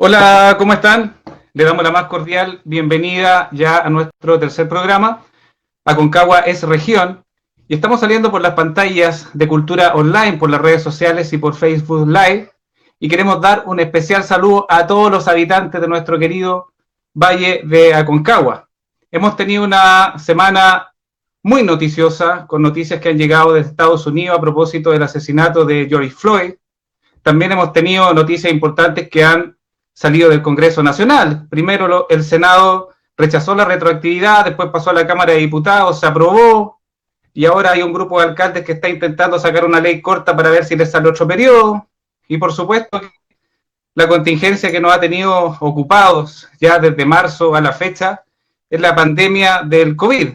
Hola, ¿cómo están? Le damos la más cordial bienvenida ya a nuestro tercer programa. Aconcagua es región y estamos saliendo por las pantallas de Cultura Online, por las redes sociales y por Facebook Live. Y queremos dar un especial saludo a todos los habitantes de nuestro querido Valle de Aconcagua. Hemos tenido una semana muy noticiosa, con noticias que han llegado desde Estados Unidos a propósito del asesinato de George Floyd. También hemos tenido noticias importantes que han salido del Congreso Nacional. Primero el Senado rechazó la retroactividad, después pasó a la Cámara de Diputados, se aprobó, y ahora hay un grupo de alcaldes que está intentando sacar una ley corta para ver si les sale otro periodo. Y por supuesto, la contingencia que nos ha tenido ocupados ya desde marzo a la fecha es la pandemia del COVID.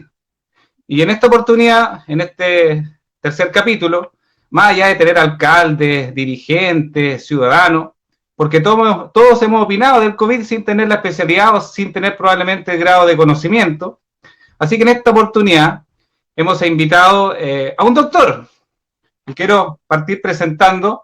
Y en esta oportunidad, en este tercer capítulo, más allá de tener alcaldes, dirigentes, ciudadanos, porque todos hemos opinado del COVID sin tener la especialidad o sin tener probablemente el grado de conocimiento. Así que en esta oportunidad hemos invitado a un doctor. Y quiero partir presentando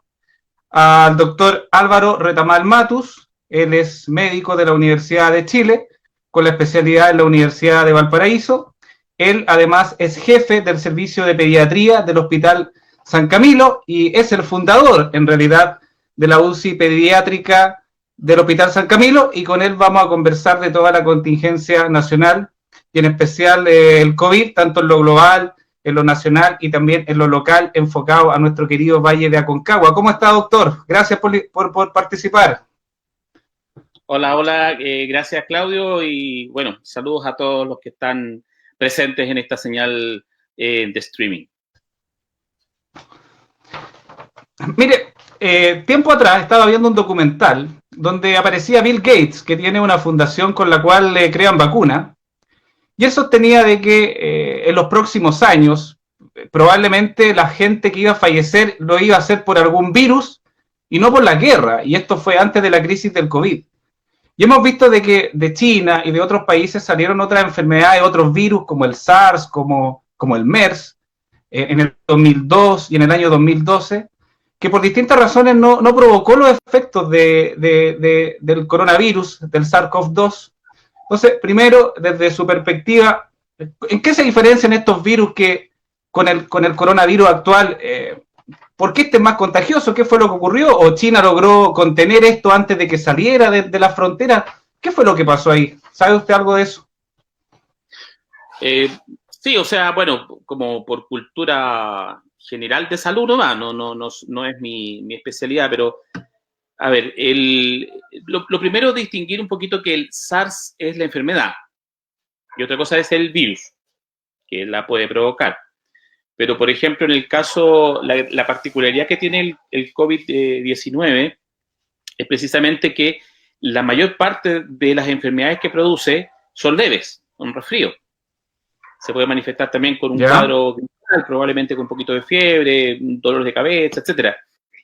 al doctor Álvaro Retamal Matus. Él es médico de la Universidad de Chile, con la especialidad en la Universidad de Valparaíso. Él además es jefe del servicio de pediatría del Hospital San Camilo y es el fundador, en realidad, de la UCI pediátrica del Hospital San Camilo, y con él vamos a conversar de toda la contingencia nacional y en especial el COVID, tanto en lo global, en lo nacional y también en lo local, enfocado a nuestro querido Valle de Aconcagua. ¿Cómo está, doctor? Gracias por participar. Hola, hola, gracias Claudio y bueno, saludos a todos los que están presentes en esta señal de streaming. Mire, tiempo atrás estaba viendo un documental donde aparecía Bill Gates, que tiene una fundación con la cual le crean vacunas, y él sostenía de que en los próximos años probablemente la gente que iba a fallecer lo iba a hacer por algún virus y no por la guerra, y esto fue antes de la crisis del COVID. Y hemos visto de que de China y de otros países salieron otras enfermedades, otros virus como el SARS, como el MERS, en el 2002 y en el año 2012, que por distintas razones no provocó los efectos del coronavirus, del SARS-CoV-2. Entonces, primero, desde su perspectiva, ¿en qué se diferencian estos virus que con el coronavirus actual? ¿Por qué este es más contagioso? ¿Qué fue lo que ocurrió? ¿O China logró contener esto antes de que saliera de la frontera? ¿Qué fue lo que pasó ahí? ¿Sabe usted algo de eso? Sí, o sea, bueno, como por cultura general de salud no es mi especialidad, pero a ver, lo primero es distinguir un poquito que el SARS es la enfermedad y otra cosa es el virus, que la puede provocar. Pero, por ejemplo, en el caso, la particularidad que tiene el COVID-19 es precisamente que la mayor parte de las enfermedades que produce son leves, un resfrío. Se puede manifestar también con un ¿Ya? cuadro gripal, probablemente con un poquito de fiebre, dolor de cabeza, etcétera.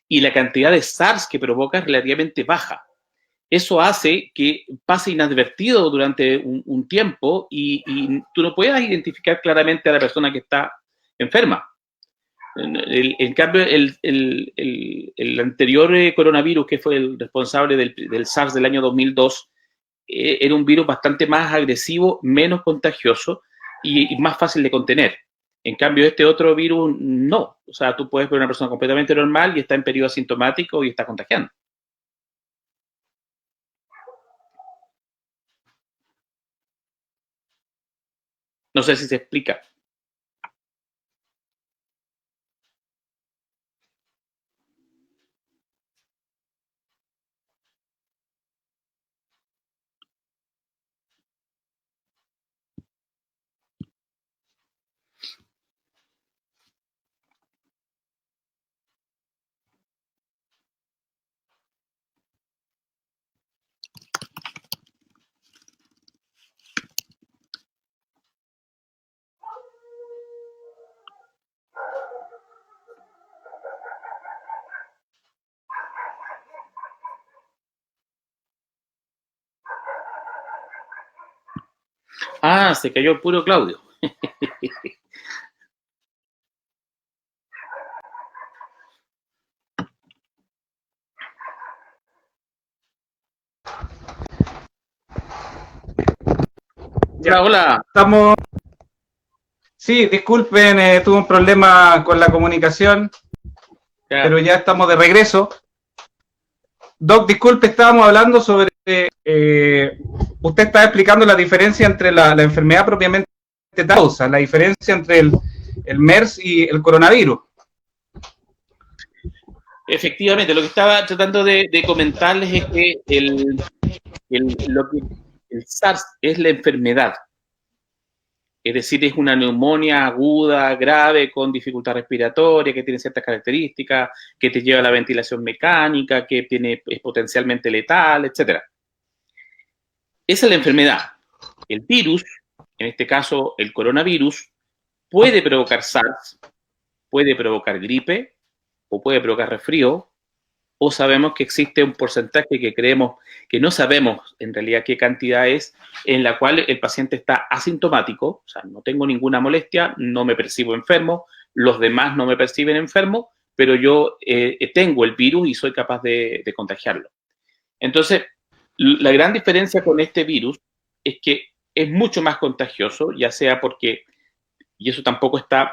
Y la cantidad de SARS que provoca es relativamente baja. Eso hace que pase inadvertido durante un tiempo y tú no puedas identificar claramente a la persona que está enferma. En cambio, el anterior coronavirus, que fue el responsable del SARS del año 2002, era un virus bastante más agresivo, menos contagioso y más fácil de contener. En cambio, este otro virus no. O sea, tú puedes ver a una persona completamente normal y está en periodo asintomático y está contagiando. No sé si se explica. Ah, se cayó el puro Claudio. Hola, hola. Estamos. Sí, disculpen, tuve un problema con la comunicación, Ya. pero ya estamos de regreso. Doc, disculpe, estábamos hablando sobre. Usted estaba explicando la diferencia entre la enfermedad propiamente causa, la diferencia entre el MERS y el coronavirus. Efectivamente, lo que estaba tratando de comentarles es que el SARS es la enfermedad. Es decir, es una neumonía aguda, grave, con dificultad respiratoria, que tiene ciertas características, que te lleva a la ventilación mecánica, que es potencialmente letal, etc. Esa es la enfermedad. El virus, en este caso el coronavirus, puede provocar SARS, puede provocar gripe o puede provocar resfrío, o sabemos que existe un porcentaje que creemos que no sabemos en realidad qué cantidad es, en la cual el paciente está asintomático, o sea, no tengo ninguna molestia, no me percibo enfermo, los demás no me perciben enfermo, pero yo tengo el virus y soy capaz de contagiarlo. Entonces, la gran diferencia con este virus es que es mucho más contagioso, ya sea porque, y eso tampoco está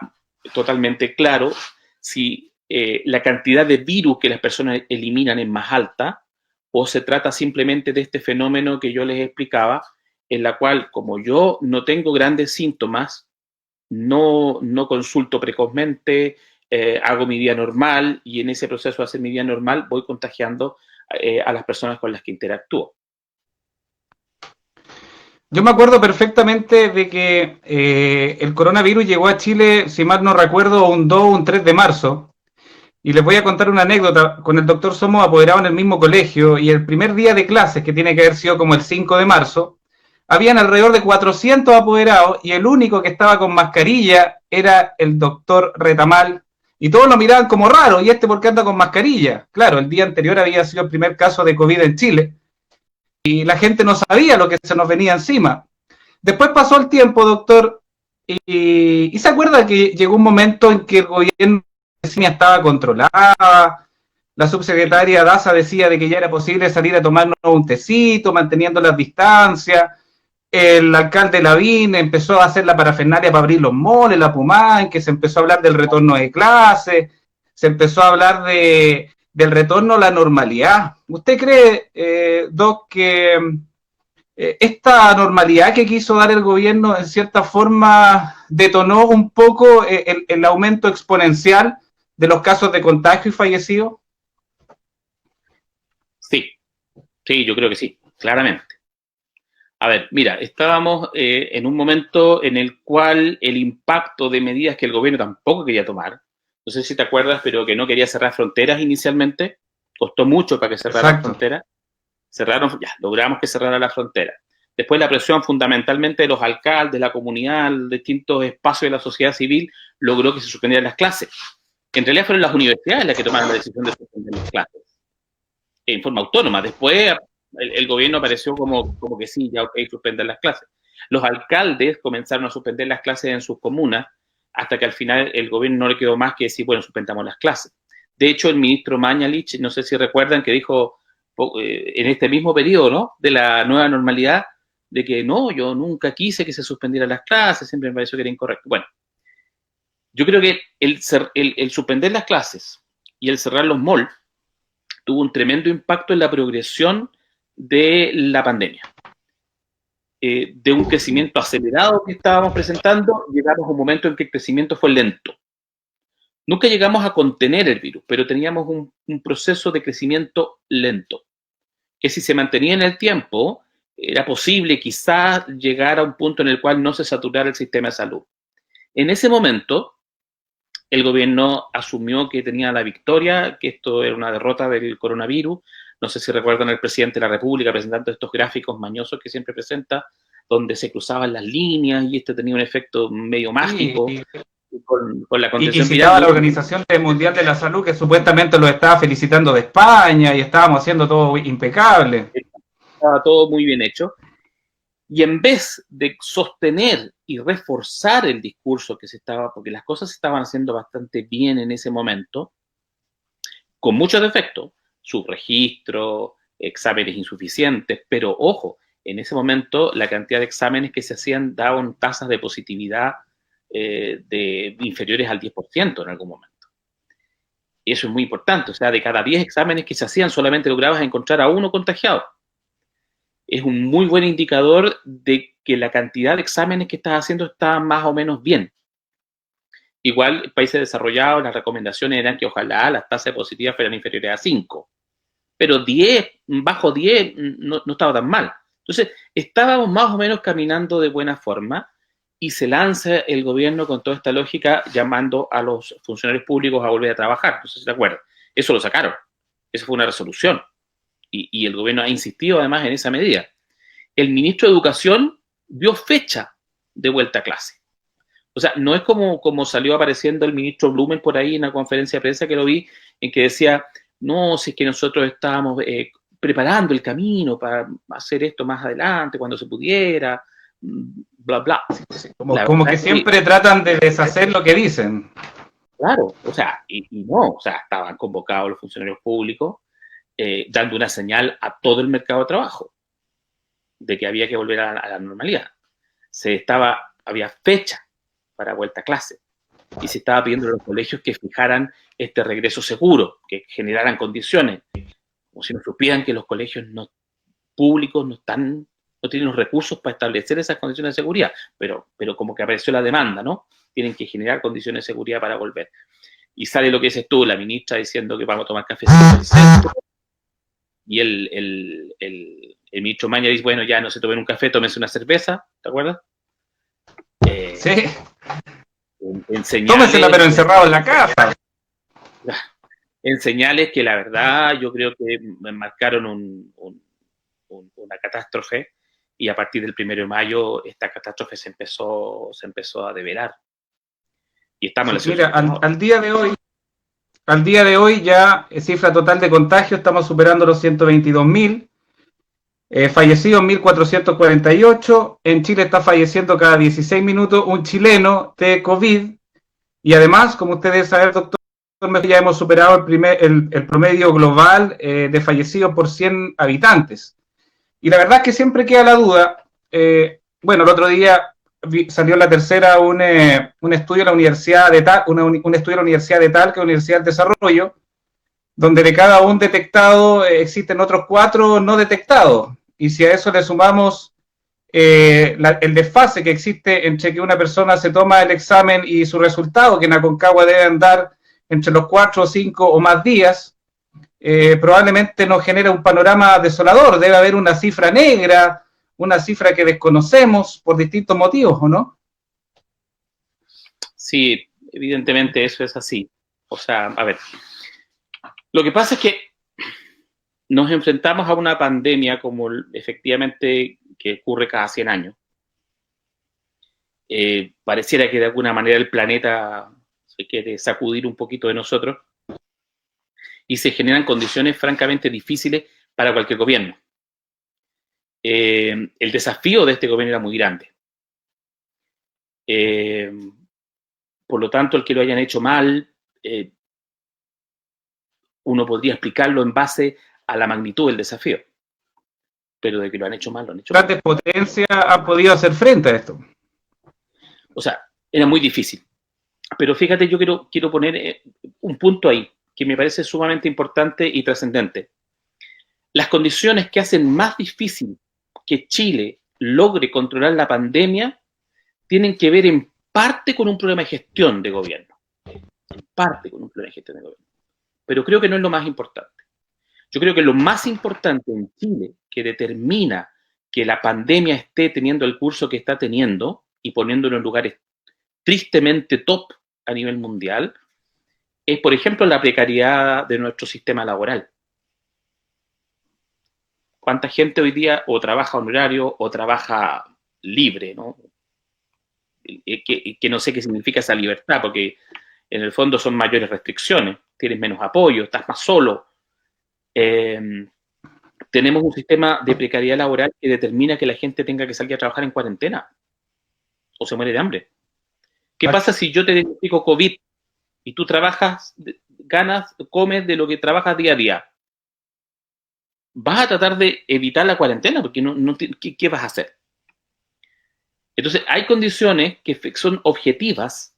totalmente claro, si la cantidad de virus que las personas eliminan es más alta o se trata simplemente de este fenómeno que yo les explicaba, en la cual como yo no tengo grandes síntomas, no consulto precozmente, hago mi vida normal y en ese proceso de hacer mi vida normal voy contagiando a las personas con las que interactúo. Yo me acuerdo perfectamente de que el coronavirus llegó a Chile, si mal no recuerdo, un 2 o un 3 de marzo. Y les voy a contar una anécdota. Con el doctor somos apoderados en el mismo colegio y el primer día de clases, que tiene que haber sido como el 5 de marzo, habían alrededor de 400 apoderados y el único que estaba con mascarilla era el doctor Retamal. Y todos lo miraban como raro, ¿y este por qué anda con mascarilla? Claro, el día anterior había sido el primer caso de COVID en Chile y la gente no sabía lo que se nos venía encima. Después pasó el tiempo, doctor, y se acuerda que llegó un momento en que el gobierno estaba controlada, la subsecretaria Daza decía de que ya era posible salir a tomarnos un tecito, manteniendo las distancias, el alcalde Lavín empezó a hacer la parafernalia para abrir los moles, la Pumán, que se empezó a hablar del retorno de clases, se empezó a hablar del retorno a la normalidad. ¿Usted cree, Doc, que esta normalidad que quiso dar el gobierno en cierta forma detonó un poco el aumento exponencial de los casos de contagio y fallecidos? Sí, sí, yo creo que sí, claramente. A ver, mira, estábamos en un momento en el cual el impacto de medidas que el gobierno tampoco quería tomar, no sé si te acuerdas, pero que no quería cerrar fronteras inicialmente, costó mucho para que cerrara la frontera, cerraron, ya, logramos que cerrara la frontera. Después la presión fundamentalmente de los alcaldes, la comunidad, distintos espacios de la sociedad civil, logró que se suspendieran las clases. En realidad fueron las universidades las que tomaron la decisión de suspender las clases, en forma autónoma. Después el gobierno apareció como que sí, ya ok, suspender las clases. Los alcaldes comenzaron a suspender las clases en sus comunas hasta que al final el gobierno no le quedó más que decir, bueno, suspendamos las clases. De hecho, el ministro Mañalich, no sé si recuerdan, que dijo en este mismo periodo, ¿no?, de la nueva normalidad, de que no, yo nunca quise que se suspendieran las clases, siempre me pareció que era incorrecto. Bueno, yo creo que el suspender las clases y el cerrar los malls tuvo un tremendo impacto en la progresión de la pandemia. De un crecimiento acelerado que estábamos presentando, llegamos a un momento en que el crecimiento fue lento. Nunca llegamos a contener el virus, pero teníamos un proceso de crecimiento lento, que si se mantenía en el tiempo, era posible quizás llegar a un punto en el cual no se saturara el sistema de salud. En ese momento, el gobierno asumió que tenía la victoria, que esto era una derrota del coronavirus. No sé si recuerdan al presidente de la República presentando estos gráficos mañosos que siempre presenta, donde se cruzaban las líneas y este tenía un efecto medio mágico. Sí, con la contención y citaba a la Organización Mundial de la Salud, que supuestamente lo estaba felicitando de España y estábamos haciendo todo impecable. Estaba todo muy bien hecho. Y en vez de sostener y reforzar el discurso que se estaba, porque las cosas se estaban haciendo bastante bien en ese momento, con muchos defectos, subregistro, exámenes insuficientes, pero ojo, en ese momento la cantidad de exámenes que se hacían daban tasas de positividad de inferiores al 10% en algún momento. Y eso es muy importante, o sea, de cada 10 exámenes que se hacían solamente lograbas encontrar a uno contagiado. Es un muy buen indicador de que la cantidad de exámenes que estás haciendo está más o menos bien. Igual, en países desarrollados, las recomendaciones eran que ojalá las tasas positivas fueran inferiores a 5. Pero 10, bajo 10, no estaba tan mal. Entonces, estábamos más o menos caminando de buena forma y se lanza el gobierno con toda esta lógica llamando a los funcionarios públicos a volver a trabajar. No sé si te acuerdas. Eso lo sacaron. Eso fue una resolución. Y el gobierno ha insistido además en esa medida. El ministro de Educación dio fecha de vuelta a clase. O sea, no es como salió apareciendo el ministro Blumen por ahí en la conferencia de prensa que lo vi, en que decía, no, si es que nosotros estábamos preparando el camino para hacer esto más adelante, cuando se pudiera, bla, bla. Como que siempre tratan de deshacer lo que dicen. Claro, o sea, y no, o sea, estaban convocados los funcionarios públicos, dando una señal a todo el mercado de trabajo de que había que volver a la normalidad. Había fecha para vuelta a clase y se estaba pidiendo a los colegios que fijaran este regreso seguro, que generaran condiciones, como si no supieran que los colegios públicos no tienen los recursos para establecer esas condiciones de seguridad, pero como que apareció la demanda, ¿no? Tienen que generar condiciones de seguridad para volver. Y sale lo que dices tú, la ministra diciendo que vamos a tomar cafecito al centro, y el ministro Maña dice, bueno, ya no se tomen un café, tómense una cerveza, ¿te acuerdas? Sí. Tómensela, pero encerrado en la casa. En señales que la verdad yo creo que marcaron una catástrofe, y a partir del 1 de mayo esta catástrofe se empezó a develar. Y estamos en la situación. Mira, al día de hoy ya cifra total de contagio, estamos superando los 122.000. Fallecidos 1.448. En Chile está falleciendo cada 16 minutos un chileno de COVID. Y además, como ustedes saben, doctor, ya hemos superado el promedio global de fallecidos por 100 habitantes. Y la verdad es que siempre queda la duda. Bueno, el otro día salió en la tercera un estudio de la Universidad de un estudio de la Universidad de Talca, Universidad del Desarrollo, donde de cada un detectado existen otros 4 no detectados. Y si a eso le sumamos el desfase que existe entre que una persona se toma el examen y su resultado, que en Aconcagua debe andar entre los 4 o 5 o más días, probablemente nos genera un panorama desolador. Debe haber una cifra negra, una cifra que desconocemos por distintos motivos, ¿o no? Sí, evidentemente eso es así. O sea, a ver, lo que pasa es que nos enfrentamos a una pandemia como efectivamente que ocurre cada 100 años. Pareciera que de alguna manera el planeta se quiere sacudir un poquito de nosotros y se generan condiciones francamente difíciles para cualquier gobierno. El desafío de este gobierno era muy grande. Por lo tanto, el que lo hayan hecho mal, uno podría explicarlo en base a la magnitud del desafío. Pero de que lo han hecho mal, lo han hecho mal. ¿Cuántas potencias han podido hacer frente a esto? O sea, era muy difícil. Pero fíjate, yo quiero poner un punto ahí que me parece sumamente importante y trascendente. Las condiciones que hacen más difícil que Chile logre controlar la pandemia tienen que ver en parte con un problema de gestión de gobierno. En parte con un problema de gestión de gobierno. Pero creo que no es lo más importante. Yo creo que lo más importante en Chile, que determina que la pandemia esté teniendo el curso que está teniendo y poniéndolo en lugares tristemente top a nivel mundial, es, por ejemplo, la precariedad de nuestro sistema laboral. ¿Cuánta gente hoy día o trabaja honorario o trabaja libre, ¿no? Que no sé qué significa esa libertad, porque en el fondo son mayores restricciones, tienes menos apoyo, estás más solo. Tenemos un sistema de precariedad laboral que determina que la gente tenga que salir a trabajar en cuarentena o se muere de hambre. ¿Qué pasa si yo te diagnostico COVID y tú trabajas, ganas, comes de lo que trabajas día a día? vas a tratar de evitar la cuarentena, porque ¿qué vas a hacer? Entonces, hay condiciones que son objetivas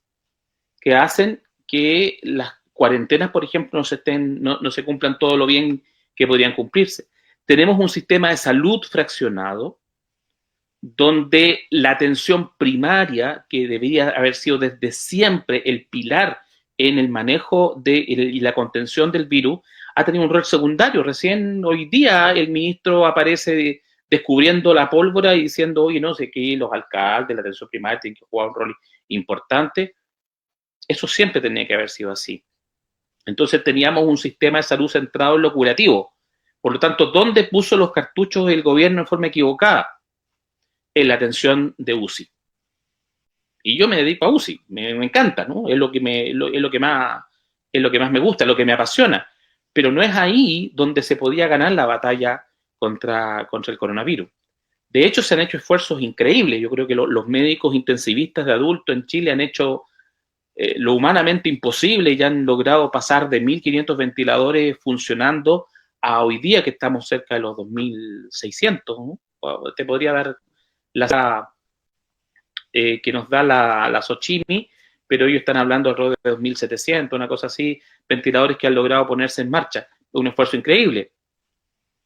que hacen que las cuarentenas, por ejemplo, no se cumplan todo lo bien que podrían cumplirse. Tenemos un sistema de salud fraccionado, donde la atención primaria, que debería haber sido desde siempre el pilar en el manejo y la contención del virus, ha tenido un rol secundario. Recién hoy día el ministro aparece descubriendo la pólvora y diciendo, oye, no sé qué, los alcaldes, la atención primaria tienen que jugar un rol importante. Eso siempre tenía que haber sido así. Entonces teníamos un sistema de salud centrado en lo curativo. Por lo tanto, ¿dónde puso los cartuchos el gobierno en forma equivocada? En la atención de UCI. Y yo me dedico a UCI, me encanta, ¿no? Es lo que más me gusta, es lo que me apasiona. Pero no es ahí donde se podía ganar la batalla contra el coronavirus. De hecho, se han hecho esfuerzos increíbles. Yo creo que los médicos intensivistas de adultos en Chile han hecho lo humanamente imposible y han logrado pasar de 1.500 ventiladores funcionando a hoy día que estamos cerca de los 2.600, ¿no? Te podría dar que nos da la Sochimi, pero ellos están hablando alrededor de 2.700, una cosa así, ventiladores que han logrado ponerse en marcha. Un esfuerzo increíble.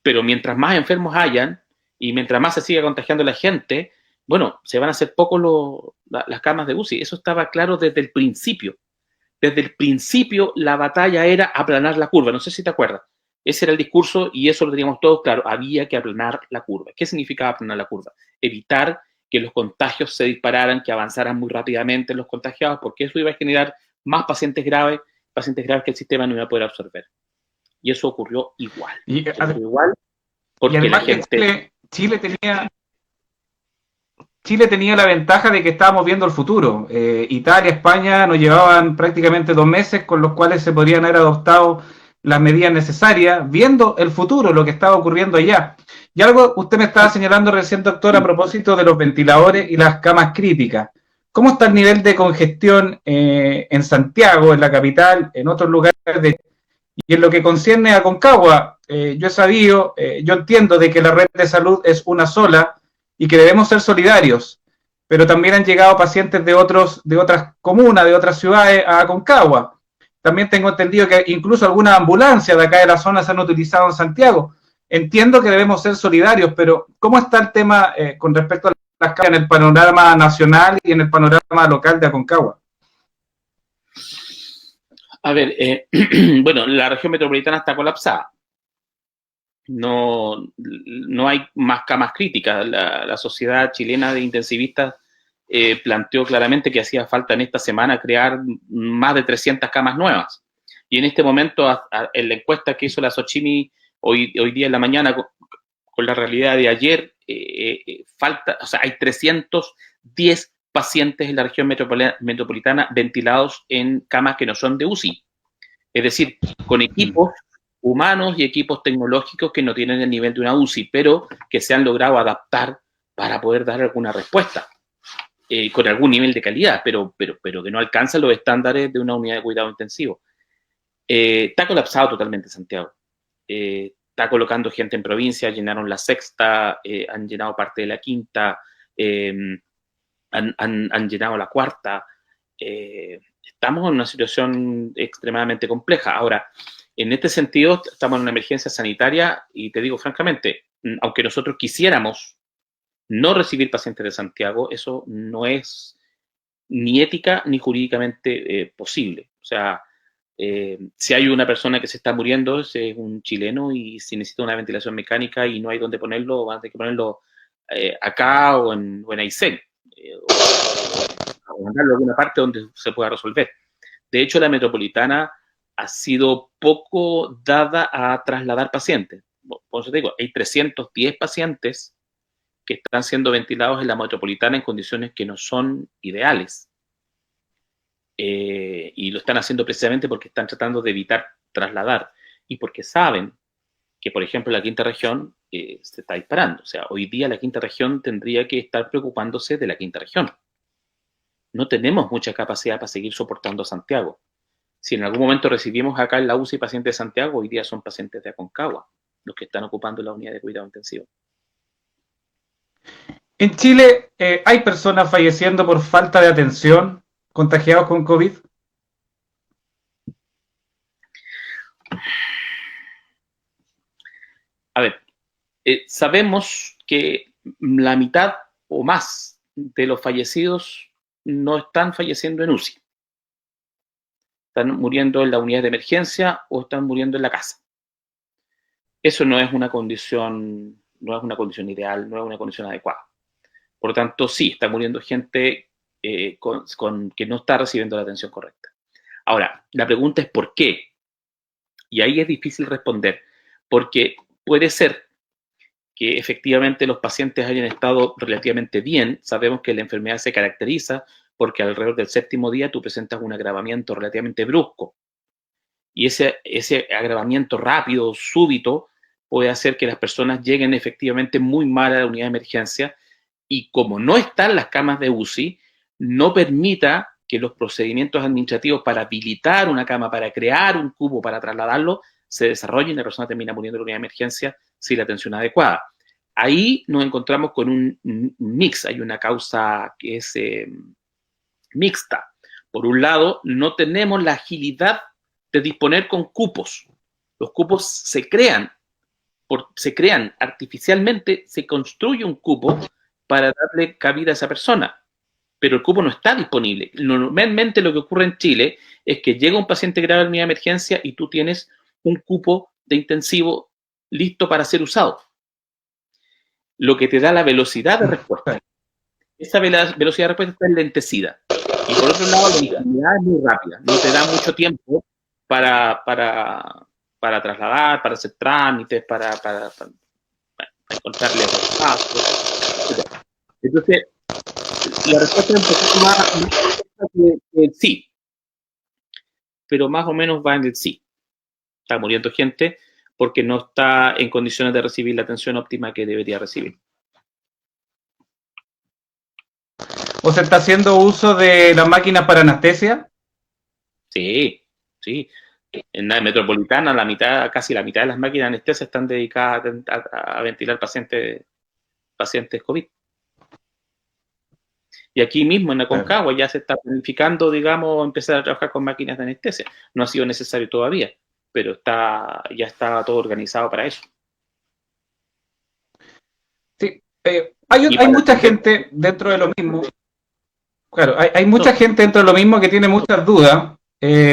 Pero mientras más enfermos hayan y mientras más se siga contagiando la gente, bueno, se van a hacer poco las camas de UCI. Eso estaba claro desde el principio. Desde el principio la batalla era aplanar la curva. No sé si te acuerdas. Ese era el discurso y eso lo teníamos todos claro. Había que aplanar la curva. ¿Qué significaba aplanar la curva? Evitar que los contagios se dispararan, que avanzaran muy rápidamente los contagiados, porque eso iba a generar más pacientes graves que el sistema no iba a poder absorber. Y eso ocurrió igual. Porque además la gente... Chile tenía la ventaja de que estábamos viendo el futuro. Italia, España nos llevaban prácticamente 2 meses con los cuales se podrían haber adoptado las medidas necesarias, viendo el futuro, lo que estaba ocurriendo allá. Y algo usted me estaba señalando recién, doctor, a propósito de los ventiladores y las camas críticas. ¿Cómo está el nivel de congestión en Santiago, en la capital, en otros lugares? Y en lo que concierne a Aconcagua, yo he sabido, yo entiendo de que la red de salud es una sola y que debemos ser solidarios, pero también han llegado pacientes de otras comunas, de otras ciudades a Aconcagua. También tengo entendido que incluso algunas ambulancias de acá de la zona se han utilizado en Santiago. Entiendo que debemos ser solidarios, pero ¿cómo está el tema con respecto a las camas en el panorama nacional y en el panorama local de Aconcagua? A ver, bueno, la región metropolitana está colapsada. No hay más camas críticas. La Sociedad Chilena de Intensivistas planteó claramente que hacía falta en esta semana crear más de 300 camas nuevas. Y en este momento, en la encuesta que hizo la Sochimi hoy día en la mañana, con la realidad de ayer, hay 310 pacientes en la región metropolitana ventilados en camas que no son de UCI. Es decir, con equipos humanos y equipos tecnológicos que no tienen el nivel de una UCI, pero que se han logrado adaptar para poder dar alguna respuesta, con algún nivel de calidad, pero que no alcanzan los estándares de una unidad de cuidado intensivo. Está colapsado totalmente Santiago. Está colocando gente en provincia, llenaron la sexta, han llenado parte de la quinta, han llenado la cuarta. Estamos en una situación extremadamente compleja. Ahora, en este sentido, estamos en una emergencia sanitaria y te digo francamente, aunque nosotros quisiéramos no recibir pacientes de Santiago, eso no es ni ética ni jurídicamente posible. O sea, si hay una persona que se está muriendo, ese es un chileno y si necesita una ventilación mecánica y no hay dónde ponerlo, van a tener que ponerlo acá o en Aysén, o mandarlo a alguna parte donde se pueda resolver. De hecho, la metropolitana ha sido poco dada a trasladar pacientes. Por eso te digo, hay 310 pacientes que están siendo ventilados en la metropolitana en condiciones que no son ideales. Y lo están haciendo precisamente porque están tratando de evitar trasladar y porque saben que, por ejemplo, la quinta región se está disparando. O sea, hoy día la quinta región tendría que estar preocupándose de la quinta región. No tenemos mucha capacidad para seguir soportando a Santiago. Si en algún momento recibimos acá en la UCI pacientes de Santiago, hoy día son pacientes de Aconcagua. los que están ocupando la unidad de cuidado intensivo. En Chile, ¿hay personas falleciendo por falta de atención, contagiados con COVID? A ver, sabemos que la mitad o más de los fallecidos no están falleciendo en UCI. Están muriendo en la unidad de emergencia o están muriendo en la casa. Eso no es una condición ideal, no es una condición adecuada. Por lo tanto, sí, está muriendo gente que no está recibiendo la atención correcta. Ahora, la pregunta es ¿por qué? Y ahí es difícil responder, porque puede ser que efectivamente los pacientes hayan estado relativamente bien. Sabemos que la enfermedad se caracteriza porque alrededor del 7º día tú presentas un agravamiento relativamente brusco. Y ese agravamiento rápido, súbito, puede hacer que las personas lleguen efectivamente muy mal a la unidad de emergencia y como no están las camas de UCI, no permita que los procedimientos administrativos para habilitar una cama, para crear un cubo, para trasladarlo, se desarrollen y la persona termina muriendo en la unidad de emergencia sin la atención adecuada. Ahí nos encontramos con un mix, hay una causa que es mixta. Por un lado, no tenemos la agilidad de disponer con cupos. Los cupos se crean artificialmente, se construye un cupo para darle cabida a esa persona, pero el cupo no está disponible. Normalmente lo que ocurre en Chile es que llega un paciente grave a la unidad de emergencia y tú tienes un cupo de intensivo listo para ser usado, lo que te da la velocidad de respuesta. Esa velocidad de respuesta está enlentecida. Y por otro lado, la inmunidad es muy rápida, no te da mucho tiempo para trasladar, para hacer trámites, para encontrarle espacios, etc. Entonces, la respuesta es un poquito más que sí, pero más o menos va en el sí. Está muriendo gente porque no está en condiciones de recibir la atención óptima que debería recibir. ¿O se está haciendo uso de las máquinas para anestesia? Sí. En la metropolitana, casi la mitad de las máquinas de anestesia están dedicadas a ventilar pacientes COVID. Y aquí mismo en Aconcagua ya se está planificando, digamos, empezar a trabajar con máquinas de anestesia. No ha sido necesario todavía, pero ya está todo organizado para eso. Sí, hay mucha gente dentro de lo mismo. Claro, hay mucha gente dentro de lo mismo que tiene muchas dudas,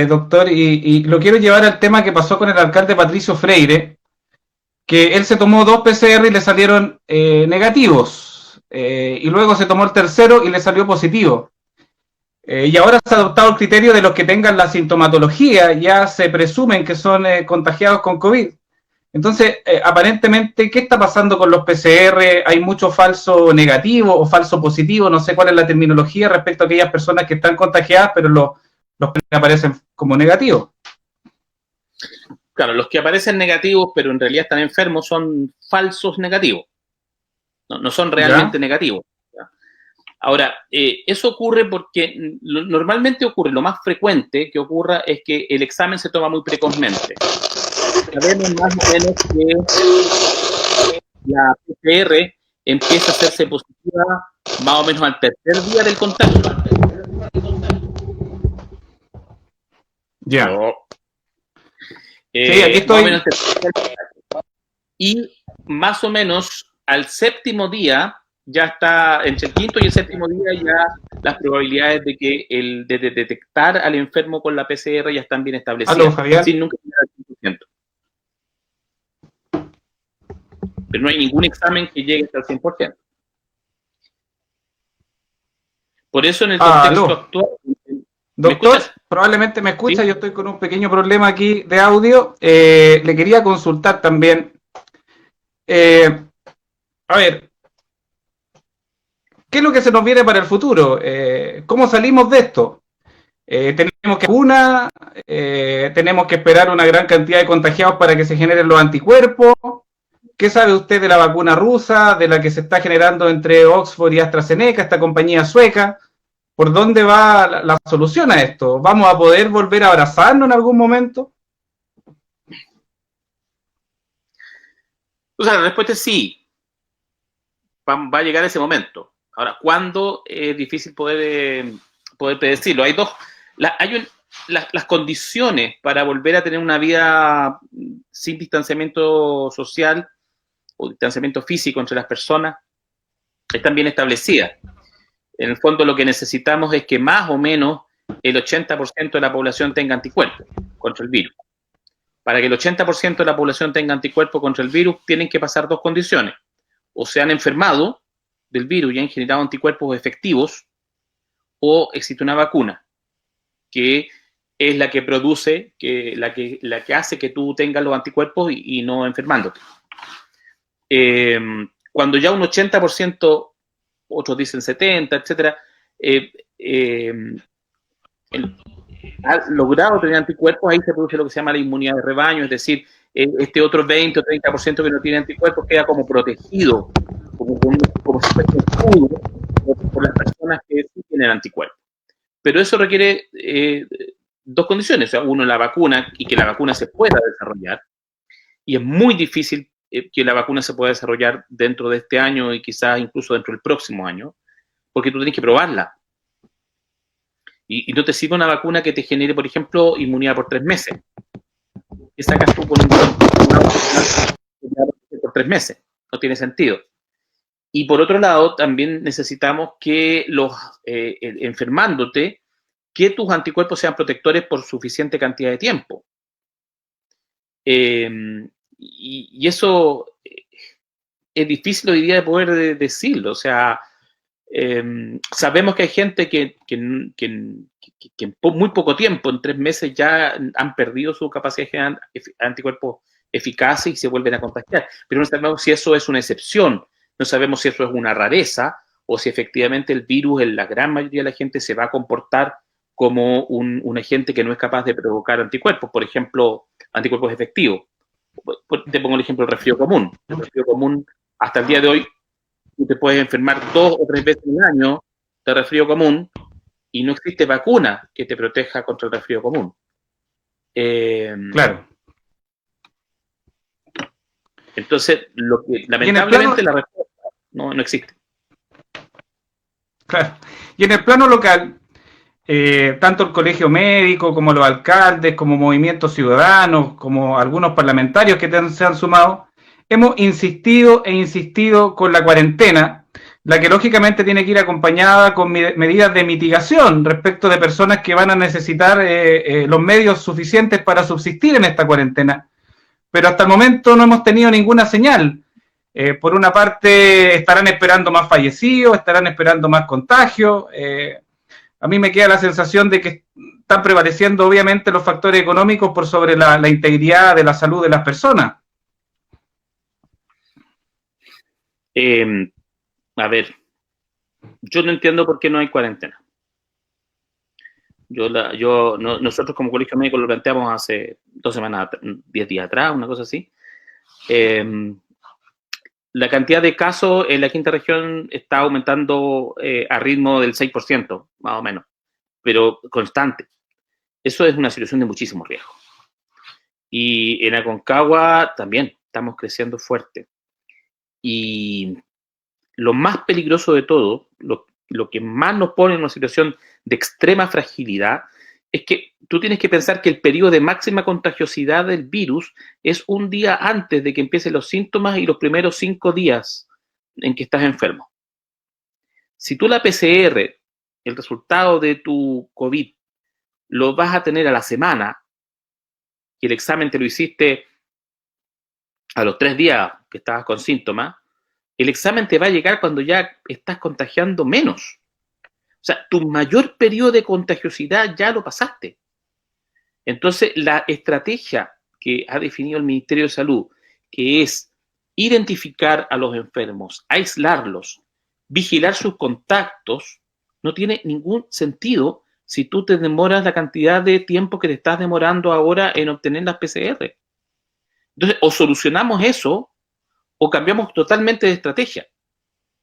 doctor, y lo quiero llevar al tema que pasó con el alcalde Patricio Freire, que él se tomó 2 PCR y le salieron negativos, y luego se tomó el tercero y le salió positivo. Y ahora se ha adoptado el criterio de los que tengan la sintomatología, ya se presumen que son contagiados con COVID. Entonces, aparentemente, ¿qué está pasando con los PCR? ¿Hay mucho falso negativo o falso positivo? No sé cuál es la terminología respecto a aquellas personas que están contagiadas, pero los que aparecen como negativos. Claro, los que aparecen negativos, pero en realidad están enfermos, son falsos negativos. No son realmente negativos. Ahora, eso ocurre porque normalmente ocurre, lo más frecuente que ocurra es que el examen se toma muy precozmente. Sabemos más o menos que la PCR empieza a hacerse positiva más o menos al 3er día del contagio. Ya. Sí, aquí estoy. Y más o menos al 7º día, ya está, entre el 5º y el 7º día, ya las probabilidades de que de detectar al enfermo con la PCR ya están bien establecidas. Javier. Sin nunca llegar al 100%. Pero no hay ningún examen que llegue hasta el 100%. Por eso en el contexto actual... Doctor, probablemente me escucha, ¿sí? Yo estoy con un pequeño problema aquí de audio. Le quería consultar también. A ver, ¿qué es lo que se nos viene para el futuro? ¿Cómo salimos de esto? Tenemos que esperar una gran cantidad de contagiados para que se generen los anticuerpos. ¿Qué sabe usted de la vacuna rusa, de la que se está generando entre Oxford y AstraZeneca, esta compañía sueca? ¿Por dónde va la solución a esto? ¿Vamos a poder volver a abrazarnos en algún momento? Entonces, la respuesta es sí. Va a llegar ese momento. Ahora, ¿cuándo? Es difícil poder predecirlo. Hay las condiciones para volver a tener una vida sin distanciamiento social o distanciamiento físico entre las personas están bien establecidas. En el fondo, lo que necesitamos es que más o menos el 80% de la población tenga anticuerpos contra el virus. Para que el 80% de la población tenga anticuerpos contra el virus, tienen que pasar dos condiciones. O se han enfermado del virus y han generado anticuerpos efectivos, o existe una vacuna, que es la que produce, la que hace que tú tengas los anticuerpos y no enfermándote. Cuando ya un 80%, otros dicen 70%, etcétera, ha logrado tener anticuerpos, ahí se produce lo que se llama la inmunidad de rebaño, es decir, este otro 20 o 30% que no tiene anticuerpos queda como protegido, como si fuese un escudo por las personas que sí tienen anticuerpos. Pero eso requiere dos condiciones, o sea, uno, la vacuna, y que la vacuna se pueda desarrollar, y es muy difícil que la vacuna se pueda desarrollar dentro de este año y quizás incluso dentro del próximo año, porque tú tienes que probarla. Y no te sirve una vacuna que te genere, por ejemplo, inmunidad por 3 meses. ¿Qué sacas tú con una vacuna por 3 meses? No tiene sentido. Y por otro lado, también necesitamos que enfermándote, que tus anticuerpos sean protectores por suficiente cantidad de tiempo. Y eso es difícil hoy día de poder decirlo. O sea, sabemos que hay gente que en muy poco tiempo, en 3 meses, ya han perdido su capacidad de generar anticuerpos eficaces y se vuelven a contagiar. Pero no sabemos si eso es una excepción, no sabemos si eso es una rareza o si efectivamente el virus en la gran mayoría de la gente se va a comportar como un agente que no es capaz de provocar anticuerpos, por ejemplo, anticuerpos efectivos. Te pongo el ejemplo del resfrío común. El resfrío común, hasta el día de hoy, tú te puedes enfermar 2 o 3 veces al año de resfrío común y no existe vacuna que te proteja contra el resfrío común. Claro. Entonces, lamentablemente la respuesta no existe. Claro. Y en el plano local, tanto el colegio médico como los alcaldes, como movimientos ciudadanos, como algunos parlamentarios que se han sumado, hemos insistido con la cuarentena, la que lógicamente tiene que ir acompañada con medidas de mitigación respecto de personas que van a necesitar los medios suficientes para subsistir en esta cuarentena. Pero hasta el momento no hemos tenido ninguna señal. Por una parte, estarán esperando más fallecidos, estarán esperando más contagios. A mí me queda la sensación de que están prevaleciendo obviamente los factores económicos por sobre la integridad de la salud de las personas. A ver, yo no entiendo por qué no hay cuarentena. Nosotros como colegio médico lo planteamos hace 2 semanas, 10 días atrás, una cosa así. La cantidad de casos en la quinta región está aumentando a ritmo del 6%, más o menos, pero constante. Eso es una situación de muchísimo riesgo. Y en Aconcagua también estamos creciendo fuerte. Y lo más peligroso de todo, lo que más nos pone en una situación de extrema fragilidad, es que tú tienes que pensar que el periodo de máxima contagiosidad del virus es un día antes de que empiecen los síntomas y los primeros 5 días en que estás enfermo. Si tú la PCR, el resultado de tu COVID, lo vas a tener a la semana, y el examen te lo hiciste a los 3 días que estabas con síntomas, el examen te va a llegar cuando ya estás contagiando menos. O sea, tu mayor periodo de contagiosidad ya lo pasaste. Entonces, la estrategia que ha definido el Ministerio de Salud, que es identificar a los enfermos, aislarlos, vigilar sus contactos, no tiene ningún sentido si tú te demoras la cantidad de tiempo que te estás demorando ahora en obtener las PCR. Entonces, o solucionamos eso, o cambiamos totalmente de estrategia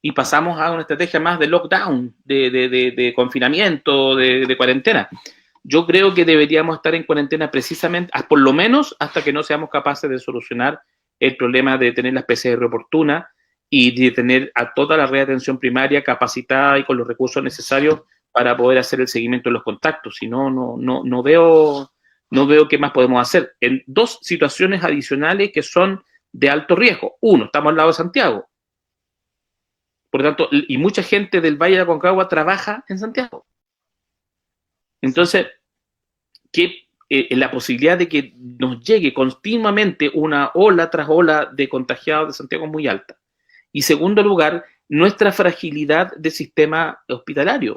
y pasamos a una estrategia más de lockdown, de confinamiento, de cuarentena. Yo creo que deberíamos estar en cuarentena precisamente, por lo menos hasta que no seamos capaces de solucionar el problema de tener las PCR oportunas y de tener a toda la red de atención primaria capacitada y con los recursos necesarios para poder hacer el seguimiento de los contactos. Si no, no veo qué más podemos hacer. En dos situaciones adicionales que son de alto riesgo. Uno, estamos al lado de Santiago. Por lo tanto, y mucha gente del Valle de Aconcagua trabaja en Santiago. Entonces, la posibilidad de que nos llegue continuamente una ola tras ola de contagiados de Santiago es muy alta. Y segundo lugar, nuestra fragilidad del sistema hospitalario.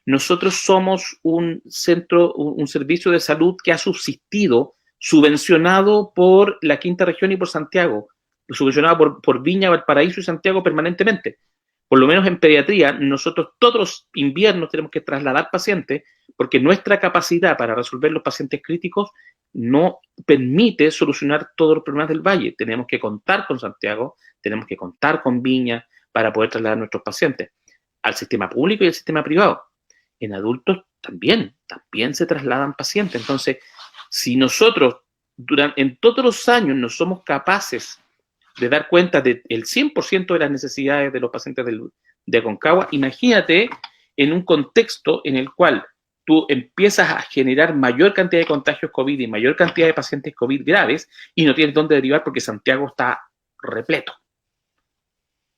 Nosotros somos un centro, un servicio de salud que ha subsistido, subvencionado por la Quinta Región y por Santiago, subvencionado por Viña, Valparaíso y Santiago permanentemente. Por lo menos en pediatría, nosotros todos los inviernos tenemos que trasladar pacientes porque nuestra capacidad para resolver los pacientes críticos no permite solucionar todos los problemas del valle. Tenemos que contar con Santiago, tenemos que contar con Viña para poder trasladar a nuestros pacientes al sistema público y al sistema privado. En adultos también se trasladan pacientes. Entonces, si nosotros en todos los años no somos capaces de dar cuenta del 100% de las necesidades de los pacientes de Aconcagua, imagínate en un contexto en el cual tú empiezas a generar mayor cantidad de contagios COVID y mayor cantidad de pacientes COVID graves y no tienes dónde derivar porque Santiago está repleto.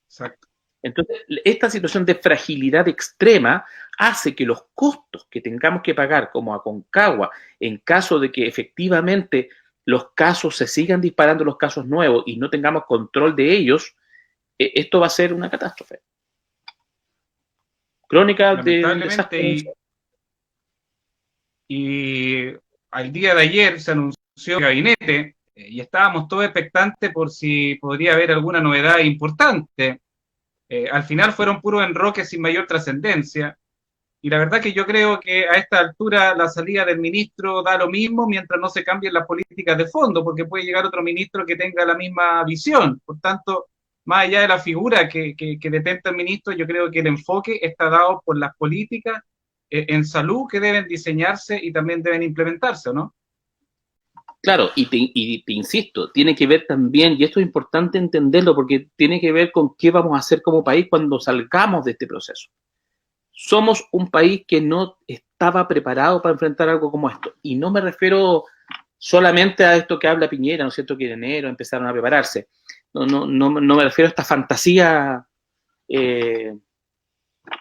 Exacto. Entonces, esta situación de fragilidad extrema hace que los costos que tengamos que pagar como Aconcagua, en caso de que efectivamente los casos se sigan disparando, los casos nuevos, y no tengamos control de ellos, esto va a ser una catástrofe. Crónica de desastre. Y al día de ayer se anunció el gabinete y estábamos todos expectantes por si podría haber alguna novedad importante. Al final fueron puros enroques sin mayor trascendencia. Y la verdad que yo creo que a esta altura la salida del ministro da lo mismo mientras no se cambien las políticas de fondo, porque puede llegar otro ministro que tenga la misma visión. Por tanto, más allá de la figura que detenta el ministro, yo creo que el enfoque está dado por las políticas en salud que deben diseñarse y también deben implementarse, ¿no? Claro, y te insisto, tiene que ver también, y esto es importante entenderlo, porque tiene que ver con qué vamos a hacer como país cuando salgamos de este proceso. Somos un país que no estaba preparado para enfrentar algo como esto. Y no me refiero solamente a esto que habla Piñera, ¿no es cierto?, que en enero empezaron a prepararse. No me refiero a esta fantasía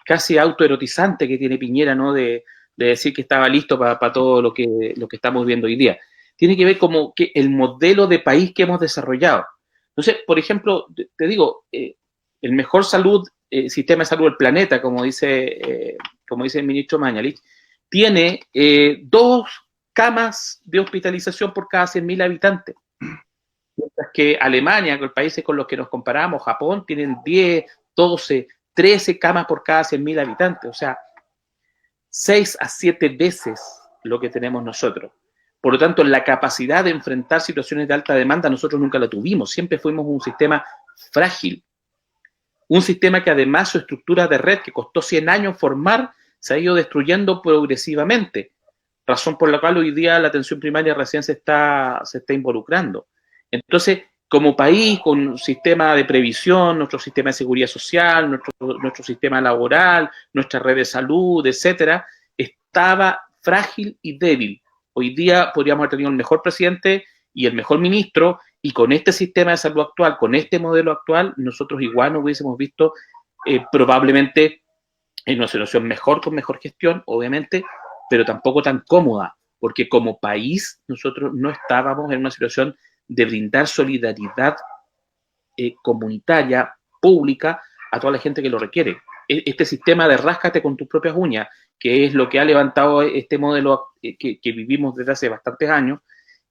casi autoerotizante que tiene Piñera, ¿no?, de decir que estaba listo para todo lo que estamos viendo hoy día. Tiene que ver como que el modelo de país que hemos desarrollado. Entonces, por ejemplo, te digo, el mejor sistema de salud del planeta, como dice el ministro Mañalich, tiene 2 camas de hospitalización por cada 100.000 habitantes. Mientras que Alemania, con los países con los que nos comparamos, Japón, tienen 10, 12, 13 camas por cada 100.000 habitantes. O sea, 6 a 7 veces lo que tenemos nosotros. Por lo tanto, la capacidad de enfrentar situaciones de alta demanda nosotros nunca la tuvimos. Siempre fuimos un sistema frágil. Un sistema que además su estructura de red, que costó 100 años formar, se ha ido destruyendo progresivamente. Razón por la cual hoy día la atención primaria recién se está involucrando. Entonces, como país, con un sistema de previsión, nuestro sistema de seguridad social, nuestro sistema laboral, nuestra red de salud, etcétera, estaba frágil y débil. Hoy día podríamos haber tenido el mejor presidente y el mejor ministro, y con este sistema de salud actual, con este modelo actual, nosotros igual nos hubiésemos visto probablemente en una situación mejor, con mejor gestión, obviamente, pero tampoco tan cómoda, porque como país nosotros no estábamos en una situación de brindar solidaridad comunitaria, pública, a toda la gente que lo requiere. Este sistema de ráscate con tus propias uñas, que es lo que ha levantado este modelo que vivimos desde hace bastantes años,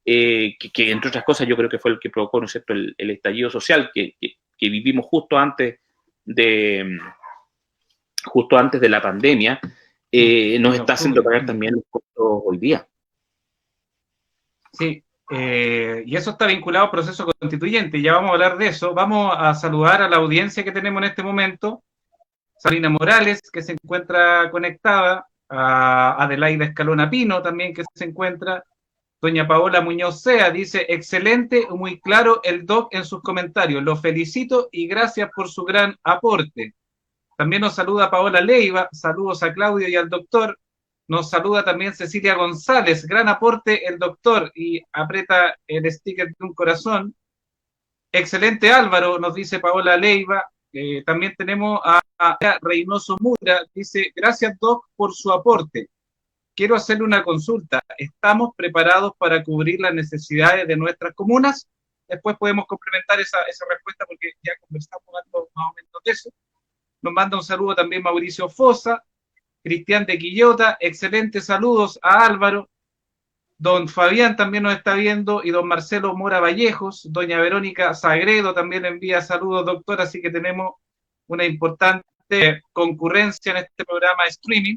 que entre otras cosas yo creo que fue el que provocó, ¿no es cierto?, el estallido social que vivimos justo antes de la pandemia, nos está haciendo pagar también los costos hoy día. Sí, y eso está vinculado al proceso constituyente, ya vamos a hablar de eso. Vamos a saludar a la audiencia que tenemos en este momento. Salina Morales, que se encuentra conectada, a Adelaida Escalona Pino también, que se encuentra, Doña Paola Muñoz Sea dice, excelente, muy claro el doc en sus comentarios. Lo felicito y gracias por su gran aporte. También nos saluda Paola Leiva, saludos a Claudio y al doctor. Nos saluda también Cecilia González, gran aporte el doctor, y aprieta el sticker de un corazón. Excelente Álvaro, nos dice Paola Leiva. También tenemos a Reynoso Mura, dice, gracias doc por su aporte. Quiero hacerle una consulta. ¿Estamos preparados para cubrir las necesidades de nuestras comunas? Después podemos complementar esa respuesta porque ya conversamos algo más o menos de eso. Nos manda un saludo también Mauricio Fosa, Cristian de Quillota, excelentes saludos a Álvaro, don Fabián también nos está viendo y don Marcelo Mora Vallejos, doña Verónica Sagredo también envía saludos, doctor, así que tenemos una importante concurrencia en este programa de streaming.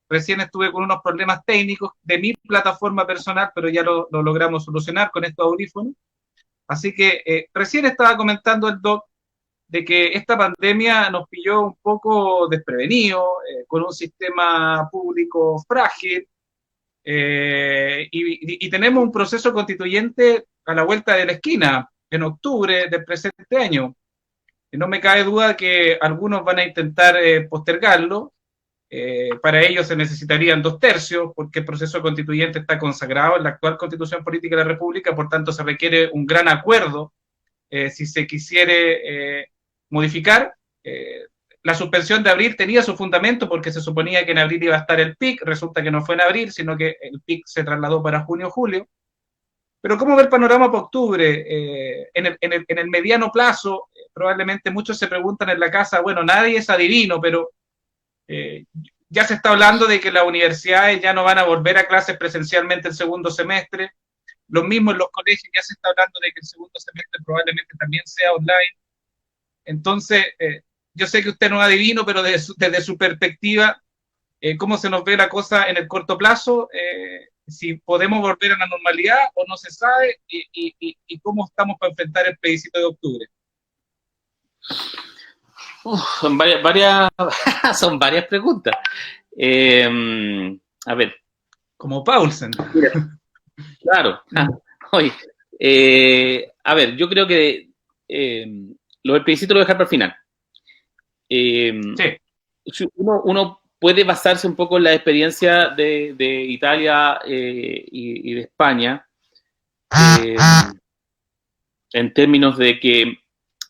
Recién estuve con unos problemas técnicos de mi plataforma personal, pero ya lo logramos solucionar con estos audífonos. Así que recién estaba comentando el doc de que esta pandemia nos pilló un poco desprevenidos, con un sistema público frágil, y tenemos un proceso constituyente a la vuelta de la esquina, en octubre del presente año. Y no me cabe duda que algunos van a intentar postergarlo. Para ello se necesitarían 2/3, porque el proceso constituyente está consagrado en la actual Constitución Política de la República, por tanto se requiere un gran acuerdo si se quisiere modificar. La suspensión de abril tenía su fundamento porque se suponía que en abril iba a estar el PIC, resulta que no fue en abril, sino que el PIC se trasladó para junio-julio. Pero ¿cómo ver el panorama para octubre? En el mediano plazo, probablemente muchos se preguntan en la casa, bueno, nadie es adivino, pero ya se está hablando de que las universidades ya no van a volver a clases presencialmente el segundo semestre. Lo mismo en los colegios, ya se está hablando de que el segundo semestre probablemente también sea online. Entonces, yo sé que usted no es adivino, pero desde su perspectiva, ¿cómo se nos ve la cosa en el corto plazo? Si podemos volver a la normalidad o no se sabe, y cómo estamos para enfrentar el plebiscito de octubre. Son son varias preguntas. A ver. Como Paulsen. Claro. Oye, a ver, yo creo que lo del plebiscito lo voy a dejar para el final. Sí. Uno puede basarse un poco en la experiencia de Italia y de España, en términos de que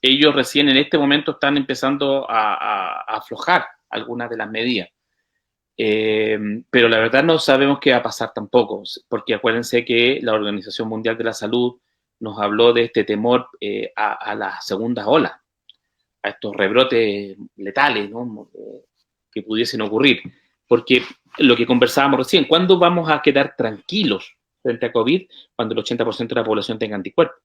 ellos recién en este momento están empezando a aflojar algunas de las medidas. Pero la verdad no sabemos qué va a pasar tampoco, porque acuérdense que la Organización Mundial de la Salud nos habló de este temor a las segundas olas, a estos rebrotes letales, ¿no? Que pudiesen ocurrir. Porque lo que conversábamos recién, ¿cuándo vamos a quedar tranquilos frente a COVID? Cuando el 80% de la población tenga anticuerpos.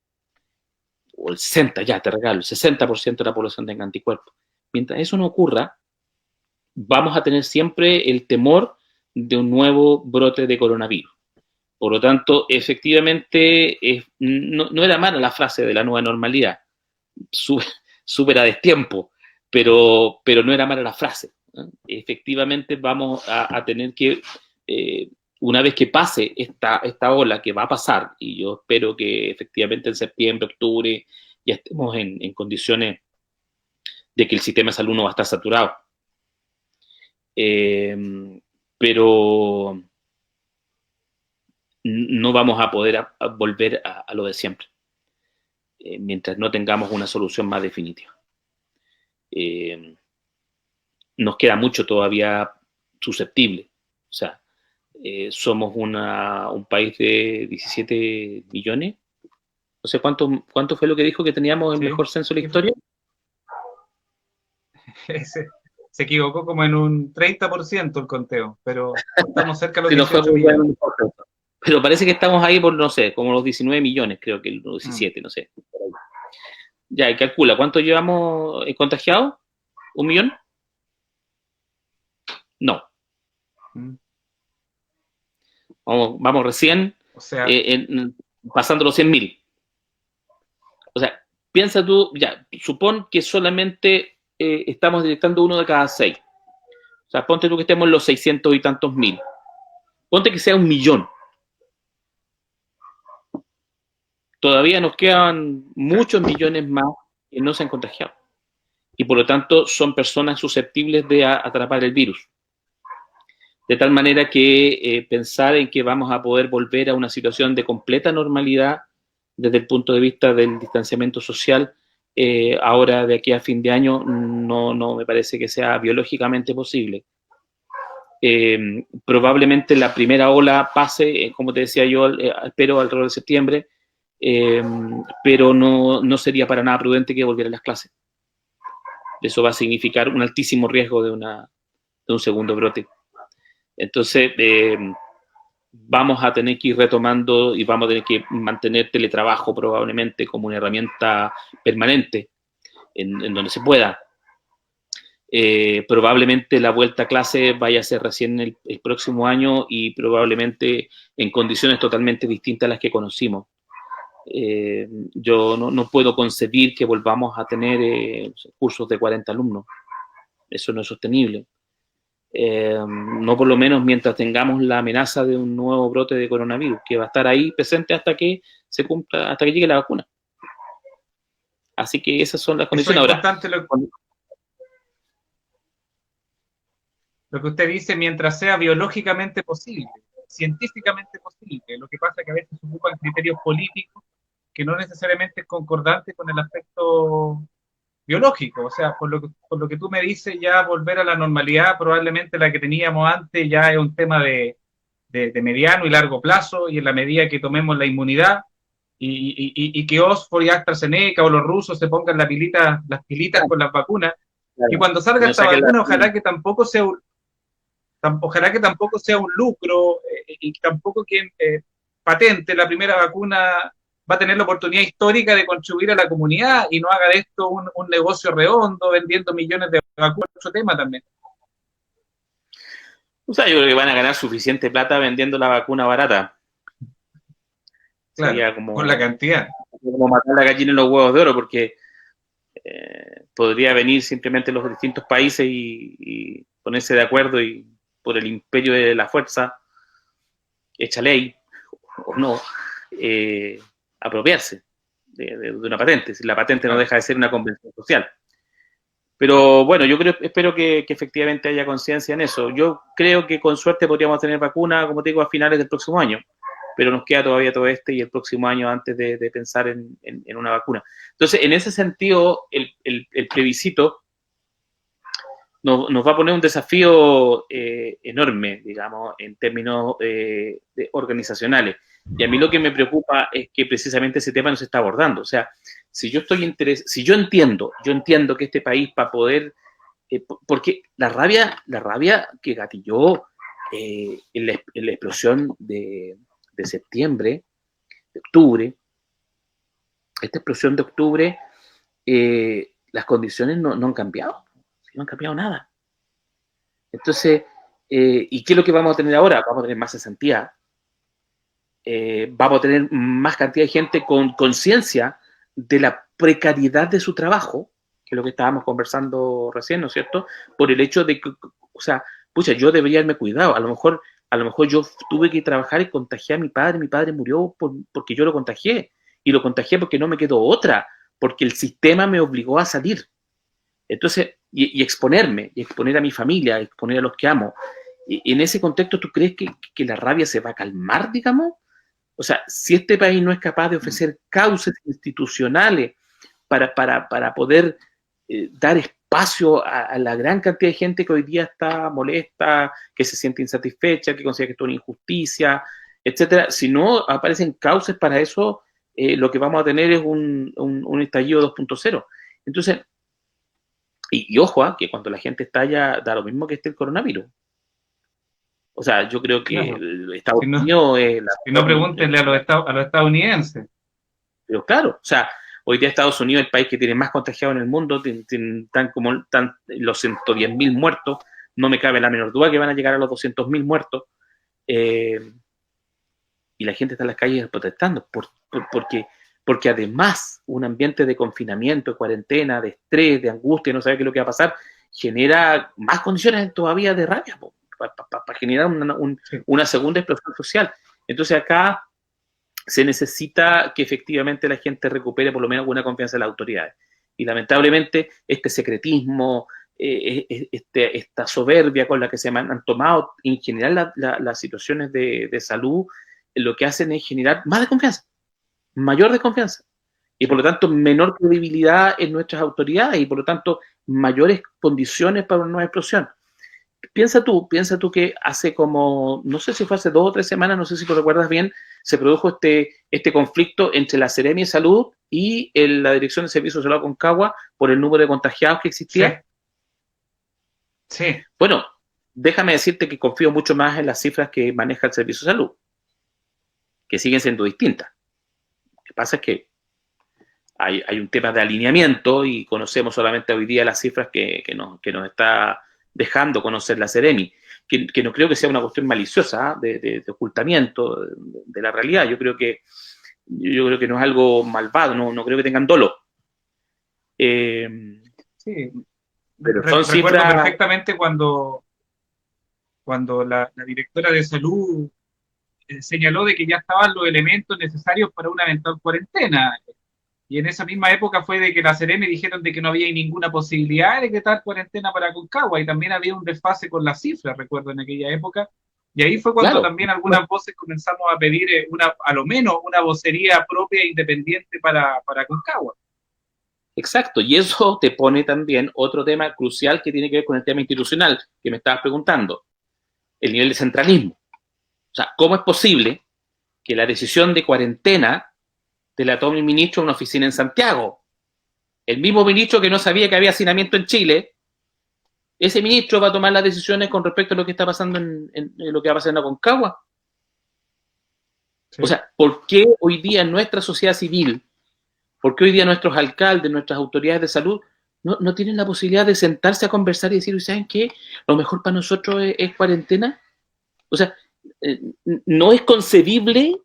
O el 60%, ya te regalo, el 60% de la población tenga anticuerpos. Mientras eso no ocurra, vamos a tener siempre el temor de un nuevo brote de coronavirus. Por lo tanto, efectivamente, no era mala la frase de la nueva normalidad, súper a destiempo, pero no era mala la frase. Efectivamente, vamos a tener que, una vez que pase esta ola que va a pasar, y yo espero que efectivamente en septiembre, octubre, ya estemos en condiciones de que el sistema de salud no va a estar saturado. Pero no vamos a poder volver a lo de siempre, mientras no tengamos una solución más definitiva. Nos queda mucho todavía susceptible. O sea, somos un país de 17 millones. No sé cuánto fue lo que dijo que teníamos el mejor censo de la historia. Se equivocó como en un 30% el conteo, pero estamos cerca de los 18 millones. Pero parece que estamos ahí por, no sé, como los 19 millones, creo que los 17, no sé. Ya, y calcula, ¿cuánto llevamos contagiados? ¿1 millón? No. Vamos recién, o sea, pasando los 100.000. O sea, piensa tú, ya, supón que solamente estamos detectando 1 de cada 6. O sea, ponte tú que estemos en los 600 y tantos mil. Ponte que sea 1 millón. todavía nos quedan muchos millones más que no se han contagiado. Y por lo tanto son personas susceptibles de atrapar el virus. De tal manera que pensar en que vamos a poder volver a una situación de completa normalidad desde el punto de vista del distanciamiento social, ahora de aquí a fin de año, no me parece que sea biológicamente posible. Probablemente la primera ola pase, como te decía yo, espero alrededor de septiembre, pero no sería para nada prudente que volvieran las clases. Eso va a significar un altísimo riesgo de un segundo brote. Entonces, vamos a tener que ir retomando y vamos a tener que mantener teletrabajo probablemente como una herramienta permanente en donde se pueda. Probablemente la vuelta a clase vaya a ser recién el próximo año y probablemente en condiciones totalmente distintas a las que conocimos. Yo no puedo concebir que volvamos a tener cursos de 40 alumnos. Eso no es sostenible. No por lo menos mientras tengamos la amenaza de un nuevo brote de coronavirus, que va a estar ahí presente hasta que se cumpla, hasta que llegue la vacuna. Así que esas son las condiciones. Eso es importante lo que usted dice, mientras sea biológicamente posible, científicamente posible. Lo que pasa es que a veces se ocupan criterios políticos que no necesariamente es concordante con el aspecto biológico. O sea, por lo que tú me dices, ya volver a la normalidad, probablemente la que teníamos antes, ya es un tema de mediano y largo plazo, y en la medida que tomemos la inmunidad y que Oxford y AstraZeneca o los rusos se pongan las pilitas con las vacunas, claro. Y cuando salga esta vacuna, ojalá que tampoco sea un lucro y tampoco que patente la primera vacuna va a tener la oportunidad histórica de contribuir a la comunidad y no haga de esto un negocio redondo vendiendo millones de vacunas. Otro tema también. O sea, yo creo que van a ganar suficiente plata vendiendo la vacuna barata. Claro, como, con la cantidad. Como matar la gallina en los huevos de oro, porque podría venir simplemente los distintos países y ponerse de acuerdo y por el imperio de la fuerza, hecha ley o no, apropiarse de una patente. Si la patente no deja de ser una convención social. Pero bueno, espero que efectivamente haya conciencia en eso. Yo creo que con suerte podríamos tener vacuna, como te digo, a finales del próximo año, pero nos queda todavía todo y el próximo año antes de pensar en una vacuna. Entonces, en ese sentido, el plebiscito nos va a poner un desafío enorme, digamos, en términos organizacionales. Y a mí lo que me preocupa es que precisamente ese tema no se está abordando. O sea, si yo entiendo que este país para poder, porque la rabia que gatilló en la explosión de septiembre, de octubre, esta explosión de octubre, las condiciones no han cambiado, no han cambiado nada. Entonces, ¿y qué es lo que vamos a tener ahora? Vamos a tener más cesantía, vamos a tener más cantidad de gente con conciencia de la precariedad de su trabajo, que es lo que estábamos conversando recién, ¿no es cierto? Por el hecho de que, o sea, pucha, yo debería haberme cuidado, a lo mejor yo tuve que trabajar y contagié a mi padre murió porque yo lo contagié, y lo contagié porque no me quedó otra, porque el sistema me obligó a salir. Entonces, y exponerme, y exponer a mi familia, exponer a los que amo. Y en ese contexto, ¿tú crees que la rabia se va a calmar, digamos? O sea, si este país no es capaz de ofrecer causas institucionales para poder dar espacio a la gran cantidad de gente que hoy día está molesta, que se siente insatisfecha, que considera que esto es una injusticia, etcétera, si no aparecen causas para eso, lo que vamos a tener es un estallido 2.0. Entonces, y ojo, que cuando la gente estalla, da lo mismo que esté el coronavirus. O sea, yo creo que claro. Estados Unidos es si no, pregúntenle a los estadounidenses. Pero claro, o sea, hoy día Estados Unidos es el país que tiene más contagiados en el mundo, están los 110.000 muertos, no me cabe la menor duda que van a llegar a los 200.000 muertos, y la gente está en las calles protestando, porque además un ambiente de confinamiento, de cuarentena, de estrés, de angustia, no sabe qué es lo que va a pasar, genera más condiciones todavía de rabia, para generar una segunda explosión social. Entonces acá se necesita que efectivamente la gente recupere por lo menos alguna confianza en las autoridades. Y lamentablemente este secretismo, esta soberbia con la que se han tomado en general las situaciones de salud, lo que hacen es generar más desconfianza, mayor desconfianza, y por lo tanto menor credibilidad en nuestras autoridades y por lo tanto mayores condiciones para una nueva explosión. Piensa tú que hace como, no sé si fue hace 2 o 3 semanas, no sé si lo recuerdas bien, se produjo este conflicto entre la Seremi de Salud y la Dirección de Servicios de Salud Aconcagua por el número de contagiados que existía. Sí. Bueno, déjame decirte que confío mucho más en las cifras que maneja el Servicio de Salud, que siguen siendo distintas. Lo que pasa es que hay un tema de alineamiento y conocemos solamente hoy día las cifras que nos está dejando conocer la Seremi, que no creo que sea una cuestión maliciosa de ocultamiento de la realidad. Yo creo que no es algo malvado, no creo que tengan dolo. Sí. Pero Recuerdo cifras perfectamente cuando la directora de salud señaló de que ya estaban los elementos necesarios para una eventual cuarentena. Y en esa misma época fue de que la Seremi dijeron de que no había ninguna posibilidad de decretar cuarentena para Aconcagua, y también había un desfase con las cifras, recuerdo, en aquella época. Y ahí fue cuando también algunas voces comenzamos a pedir a lo menos una vocería propia e independiente para Aconcagua. Exacto, y eso te pone también otro tema crucial que tiene que ver con el tema institucional que me estabas preguntando, el nivel de centralismo. O sea, ¿cómo es posible que la decisión de cuarentena te la tome el ministro en una oficina en Santiago? El mismo ministro que no sabía que había hacinamiento en Chile, ese ministro va a tomar las decisiones con respecto a lo que está pasando en lo que va a pasar en Aconcagua. Sí. O sea, ¿por qué hoy día en nuestra sociedad civil, por qué hoy día nuestros alcaldes, nuestras autoridades de salud no tienen la posibilidad de sentarse a conversar y decir, ¿saben qué? Lo mejor para nosotros es cuarentena. O sea, no es concebible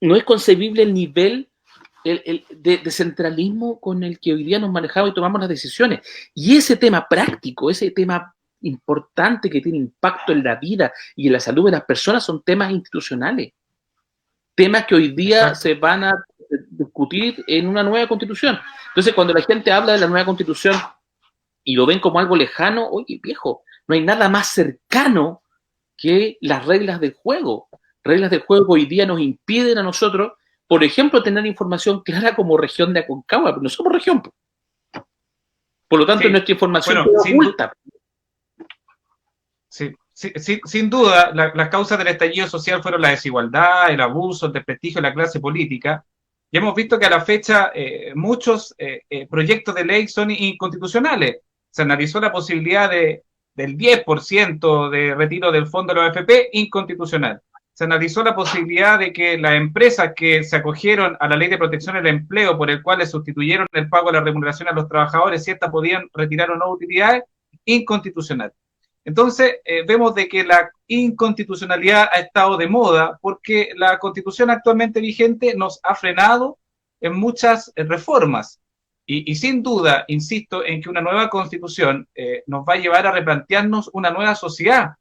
el nivel de centralismo con el que hoy día nos manejamos y tomamos las decisiones. Y ese tema práctico, ese tema importante que tiene impacto en la vida y en la salud de las personas son temas institucionales. Temas que hoy día se van a discutir en una nueva constitución. Entonces, cuando la gente habla de la nueva constitución y lo ven como algo lejano, oye, viejo, no hay nada más cercano que las reglas del juego. Reglas del juego que hoy día nos impiden a nosotros, por ejemplo, tener información clara como región de Aconcagua, pero no somos región. Por lo tanto, nuestra información es oculta. Sin duda, las causas del estallido social fueron la desigualdad, el abuso, el desprestigio de la clase política. Y hemos visto que a la fecha muchos proyectos de ley son inconstitucionales. Se analizó la posibilidad del 10% de retiro del fondo de los AFP, inconstitucional. Se analizó la posibilidad de que las empresas que se acogieron a la Ley de Protección del Empleo, por el cual le sustituyeron el pago de la remuneración a los trabajadores, si estas podían retirar o no utilidades, inconstitucional. Entonces, vemos de que la inconstitucionalidad ha estado de moda porque la Constitución actualmente vigente nos ha frenado en muchas reformas. Y sin duda, insisto, en que una nueva Constitución nos va a llevar a replantearnos una nueva sociedad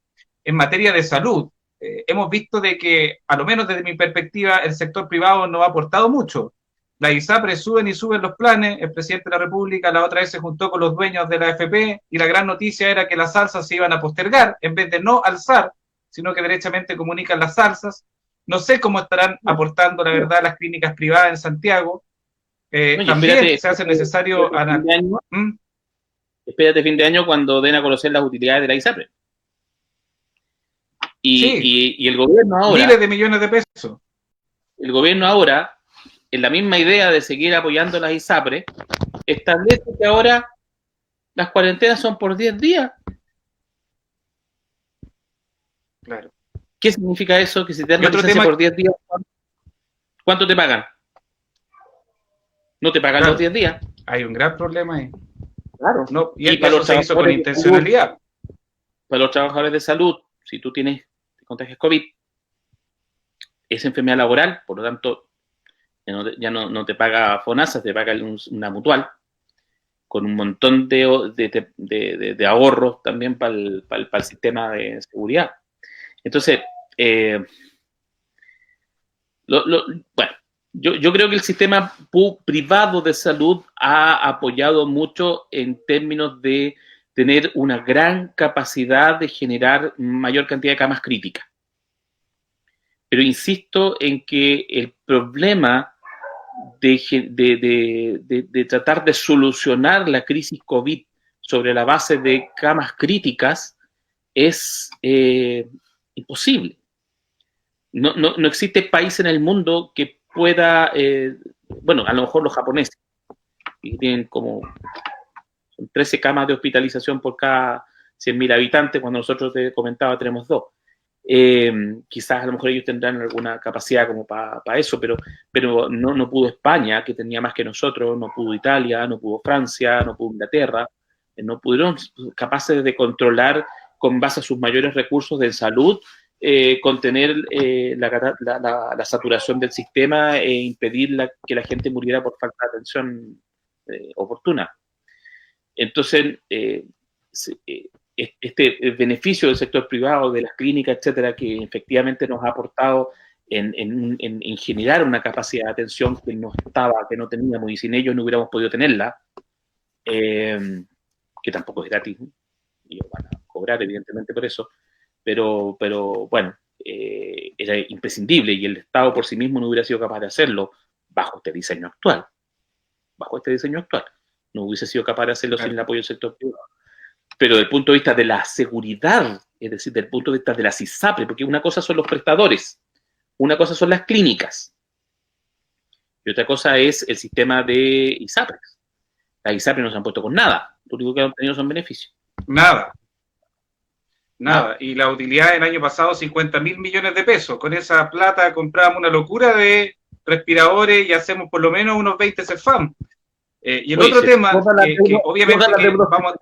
en materia de salud. Hemos visto de que, a lo menos desde mi perspectiva, el sector privado no ha aportado mucho. La ISAPRE suben y suben los planes, el presidente de la República la otra vez se juntó con los dueños de la AFP y la gran noticia era que las alzas se iban a postergar, en vez de no alzar, sino que derechamente comunican las alzas. No sé cómo estarán aportando, la verdad, las clínicas privadas en Santiago. También se hace necesario... Espérate fin de año cuando den a conocer las utilidades de la ISAPRE. Y el gobierno ahora... Miles de millones de pesos. El gobierno ahora, en la misma idea de seguir apoyando las ISAPRE, establece que ahora las cuarentenas son por 10 días. Claro. ¿Qué significa eso? Que si te dan licencia por 10 días, ¿cuánto te pagan? No te pagan los 10 días. Hay un gran problema ahí. Claro. No, y para los se hizo con intencionalidad. Para los trabajadores de salud, si tú te contagias COVID, es enfermedad laboral, por lo tanto, ya no te paga FONASA, te paga una mutual, con un montón de ahorros también para el sistema de seguridad. Entonces, bueno, Yo creo que el sistema privado de salud ha apoyado mucho en términos de tener una gran capacidad de generar mayor cantidad de camas críticas. Pero insisto en que el problema de tratar de solucionar la crisis COVID sobre la base de camas críticas es imposible. No existe país en el mundo que pueda, bueno, a lo mejor los japoneses, que tienen como 13 camas de hospitalización por cada 100.000 habitantes, cuando nosotros, te comentaba, tenemos 2. Quizás a lo mejor ellos tendrán alguna capacidad como para eso, pero no pudo España, que tenía más que nosotros, no pudo Italia, no pudo Francia, no pudo Inglaterra, no pudieron capaces de controlar con base a sus mayores recursos de salud, contener la saturación del sistema e impedir que la gente muriera por falta de atención oportuna. Entonces, este beneficio del sector privado, de las clínicas, etcétera, que efectivamente nos ha aportado en generar una capacidad de atención que no teníamos, y sin ellos no hubiéramos podido tenerla, que tampoco es gratis, y van a cobrar evidentemente por eso, pero bueno, era imprescindible, y el Estado por sí mismo no hubiera sido capaz de hacerlo bajo este diseño actual. No hubiese sido capaz de hacerlo sin el apoyo del sector privado. Pero desde el punto de vista de la seguridad, es decir, desde el punto de vista de las ISAPRES, porque una cosa son los prestadores, una cosa son las clínicas, y otra cosa es el sistema de ISAPRES. Las ISAPRES no se han puesto con nada, lo único que han tenido son beneficios. Nada. Y la utilidad del año pasado, 50.000 millones de pesos. Con esa plata compramos una locura de respiradores y hacemos por lo menos unos 20 CEFAM. Y el otro tema, que obviamente vamos...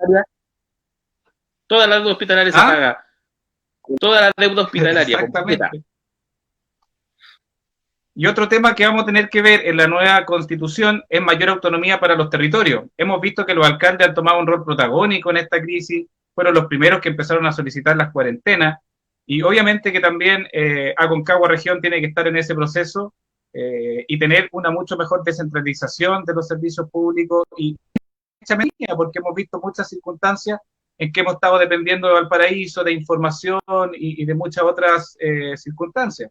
Toda la deuda hospitalaria se paga. Toda la deuda hospitalaria. Exactamente. Completa. Y otro tema que vamos a tener que ver en la nueva Constitución es mayor autonomía para los territorios. Hemos visto que los alcaldes han tomado un rol protagónico en esta crisis, fueron los primeros que empezaron a solicitar las cuarentenas, y obviamente que también Aconcagua Región tiene que estar en ese proceso y tener una mucho mejor descentralización de los servicios públicos, y porque hemos visto muchas circunstancias en que hemos estado dependiendo de Valparaíso, de información y de muchas otras circunstancias.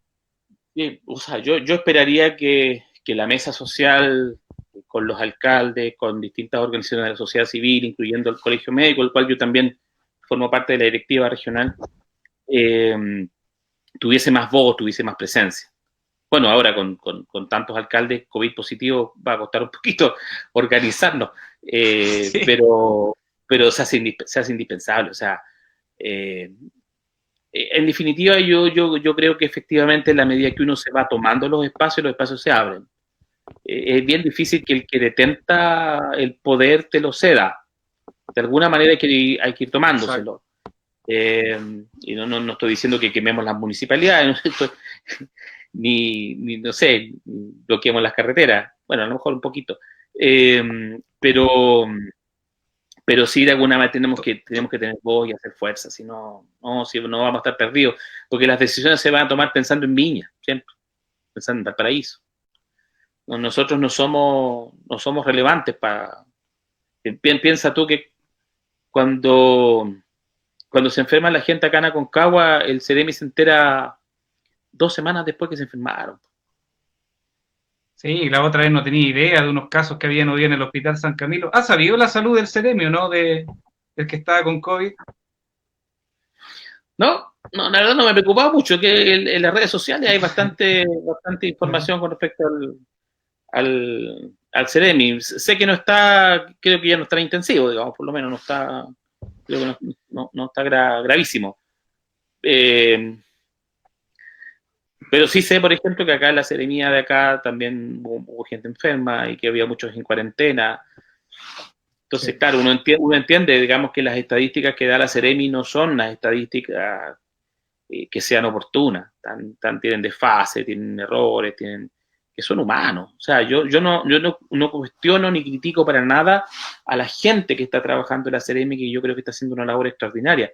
Sí, o sea, yo esperaría que la mesa social, con los alcaldes, con distintas organizaciones de la sociedad civil, incluyendo el Colegio Médico, el cual yo también formo parte de la directiva regional, tuviese más voz, tuviese más presencia. Bueno, ahora con tantos alcaldes COVID positivos va a costar un poquito organizarnos, sí. pero se hace indispensable. O sea, en definitiva, yo creo que efectivamente en la medida que uno se va tomando los espacios se abren. Es bien difícil que el que detenta el poder te lo ceda. De alguna manera hay que ir tomándoselo. Y no estoy diciendo que quememos las municipalidades, ni no sé, bloqueemos las carreteras. Bueno, a lo mejor un poquito. Pero sí, de alguna manera tenemos que tener voz y hacer fuerza, si no vamos a estar perdidos, porque las decisiones se van a tomar pensando en Viña, siempre, pensando en Valparaíso. Nosotros no somos relevantes para... Piensa tú que cuando se enferma la gente acá en Aconcagua, el Ceremi se entera 2 semanas después que se enfermaron. Sí, la otra vez no tenía idea de unos casos que habían hoy en el Hospital San Camilo. ¿Ha sabido la salud del Ceremi, no? Del que estaba con COVID. No, la verdad no me preocupaba mucho, que en las redes sociales hay bastante información con respecto al Ceremi. Sé que no está, creo que ya no está intensivo, digamos, por lo menos no está, creo que no está gravísimo. Pero sí sé, por ejemplo, que acá en la Seremía de acá también hubo gente enferma y que había muchos en cuarentena. Entonces, sí. Claro, uno entiende, digamos, que las estadísticas que da la Seremi no son las estadísticas que sean oportunas. Tienen desfase, tienen errores, que son humanos. O sea, yo no cuestiono ni critico para nada a la gente que está trabajando en la Seremi, que yo creo que está haciendo una labor extraordinaria.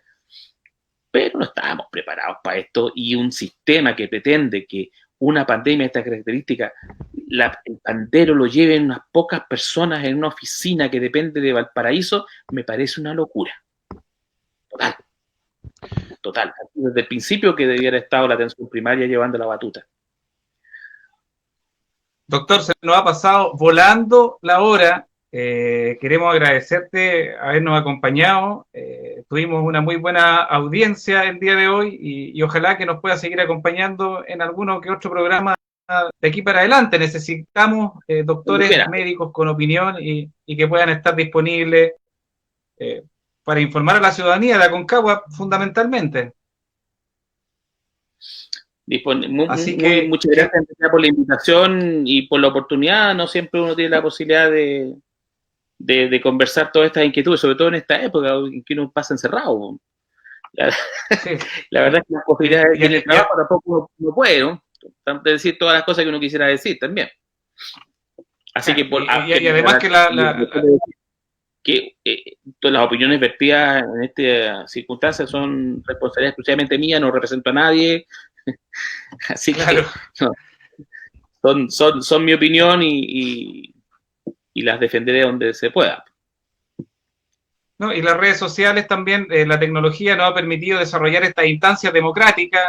Pero no estábamos preparados para esto, y un sistema que pretende que una pandemia de esta característica, el pandero lo lleven unas pocas personas en una oficina que depende de Valparaíso, me parece una locura. Total. Desde el principio que debiera estado la atención primaria llevando la batuta. Doctor, se nos ha pasado volando la hora. Queremos agradecerte habernos acompañado. Tuvimos una muy buena audiencia el día de hoy y ojalá que nos pueda seguir acompañando en alguno que otro programa de aquí para adelante. Necesitamos doctores médicos con opinión y que puedan estar disponibles para informar a la ciudadanía de Aconcagua fundamentalmente. Muchas gracias por la invitación y por la oportunidad. No siempre uno tiene la posibilidad de conversar todas estas inquietudes, sobre todo en esta época en que uno pasa encerrado. La verdad es que las posibilidades en el trabajo tampoco uno puede, ¿no? De decir todas las cosas que uno quisiera decir también. Así que además que todas las opiniones vertidas en esta circunstancia son responsabilidad exclusivamente mía, no represento a nadie. Así que no, son mi opinión y las defenderé donde se pueda. No, y las redes sociales también, la tecnología nos ha permitido desarrollar estas instancias democráticas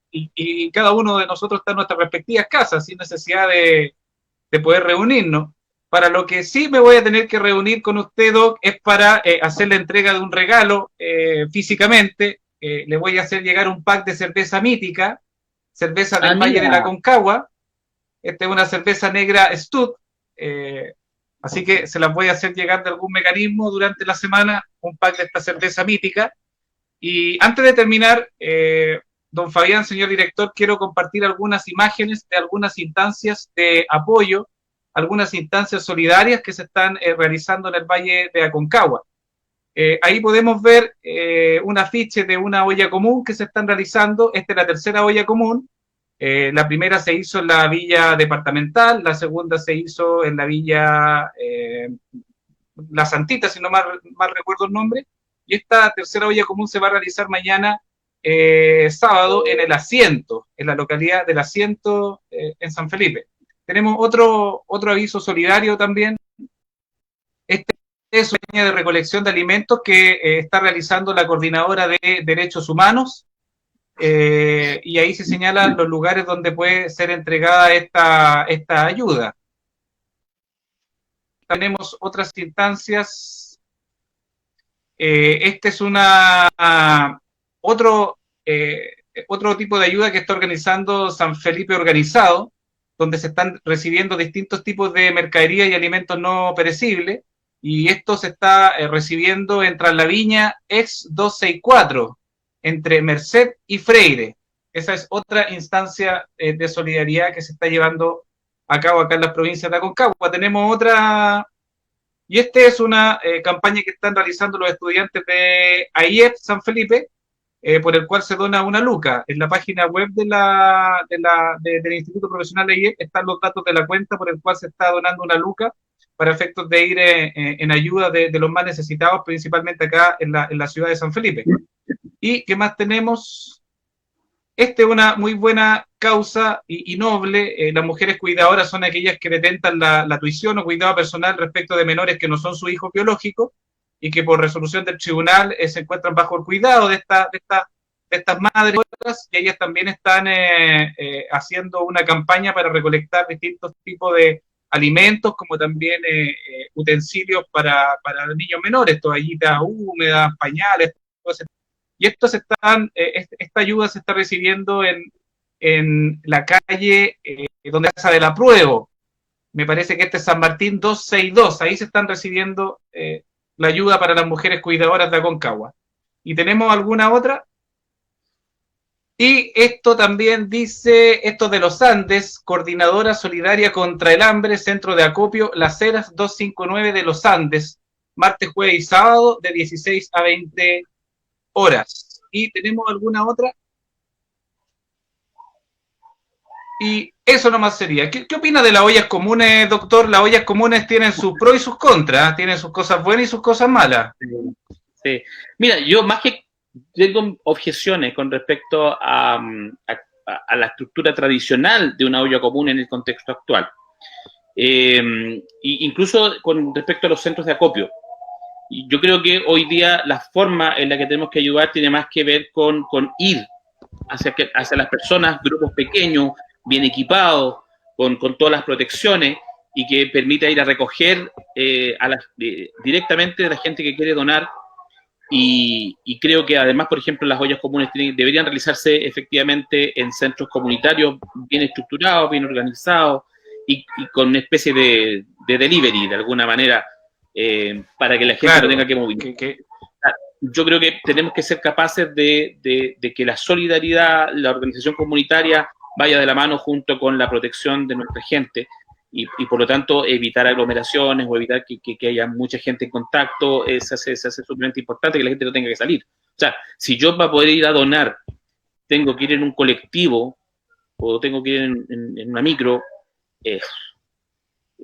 y cada uno de nosotros está en nuestras respectivas casas sin necesidad de poder reunirnos. Para lo que sí me voy a tener que reunir con usted, Doc, es para hacer la entrega de un regalo físicamente. Le voy a hacer llegar un pack de cerveza mítica, cerveza del Valle de la Aconcagua. Esta es una cerveza negra Stud, así que se las voy a hacer llegar de algún mecanismo durante la semana, un pack de esta cerveza mítica. Y antes de terminar, don Fabián, señor director, quiero compartir algunas imágenes de algunas instancias de apoyo, algunas instancias solidarias que se están realizando en el Valle de Aconcagua. Ahí podemos ver un afiche de una olla común que se están realizando. Esta es la tercera olla común. La primera se hizo en la villa departamental, la segunda se hizo en la villa La Santita, si no mal recuerdo el nombre, y esta tercera olla común se va a realizar mañana sábado en el Asiento, en la localidad del Asiento en San Felipe. Tenemos otro aviso solidario también. Este es una línea de recolección de alimentos que está realizando la Coordinadora de Derechos Humanos y ahí se señalan los lugares donde puede ser entregada esta ayuda. Tenemos otras instancias. Este es otro tipo de ayuda que está organizando San Felipe Organizado, donde se están recibiendo distintos tipos de mercadería y alimentos no perecibles, y esto se está recibiendo en Traslaviña ex 264, entre Merced y Freire. Esa es otra instancia de solidaridad que se está llevando a cabo acá en las provincias de Aconcagua. Tenemos otra, y esta es una campaña que están realizando los estudiantes de AIEP San Felipe, por el cual se dona una luca. En la página web del Instituto Profesional de AIEP están los datos de la cuenta por el cual se está donando una luca para efectos de ir en ayuda de los más necesitados, principalmente acá en la ciudad de San Felipe. ¿Y qué más tenemos? Esta es una muy buena causa y noble. Las mujeres cuidadoras son aquellas que detentan la tuición o cuidado personal respecto de menores que no son sus hijos biológicos y que por resolución del tribunal se encuentran bajo el cuidado de estas madres, y ellas también están haciendo una campaña para recolectar distintos tipos de alimentos, como también utensilios para niños menores, toallitas húmedas, pañales, y esta ayuda se está recibiendo en la calle donde Casa del Apruebo. Me parece que este es San Martín 262, ahí se están recibiendo la ayuda para las mujeres cuidadoras de Aconcagua. ¿Y tenemos alguna otra? Y esto también dice, esto de los Andes, Coordinadora Solidaria contra el Hambre, Centro de Acopio, Las Heras 259 de los Andes, martes, jueves y sábado de 16 a 20 horas. ¿Y tenemos alguna otra? Y eso nomás sería. ¿Qué opina de las ollas comunes, doctor? Las ollas comunes tienen sus pros y sus contras, tienen sus cosas buenas y sus cosas malas. Sí. Mira, yo más que tengo objeciones con respecto a a la estructura tradicional de una olla común en el contexto actual. Incluso con respecto a los centros de acopio. Yo creo que hoy día la forma en la que tenemos que ayudar tiene más que ver con ir hacia las personas, grupos pequeños, bien equipados, con todas las protecciones, y que permita ir a recoger directamente a la gente que quiere donar. Y creo que además, por ejemplo, las ollas comunes deberían realizarse efectivamente en centros comunitarios bien estructurados, bien organizados, y con una especie de delivery, de alguna manera, para que la gente no tenga que movilizar. Yo creo que tenemos que ser capaces de que la solidaridad, la organización comunitaria vaya de la mano junto con la protección de nuestra gente, y por lo tanto evitar aglomeraciones o evitar que haya mucha gente en contacto. Se hace sumamente importante que la gente no tenga que salir. O sea, si yo para poder ir a donar tengo que ir en un colectivo o tengo que ir en una micro,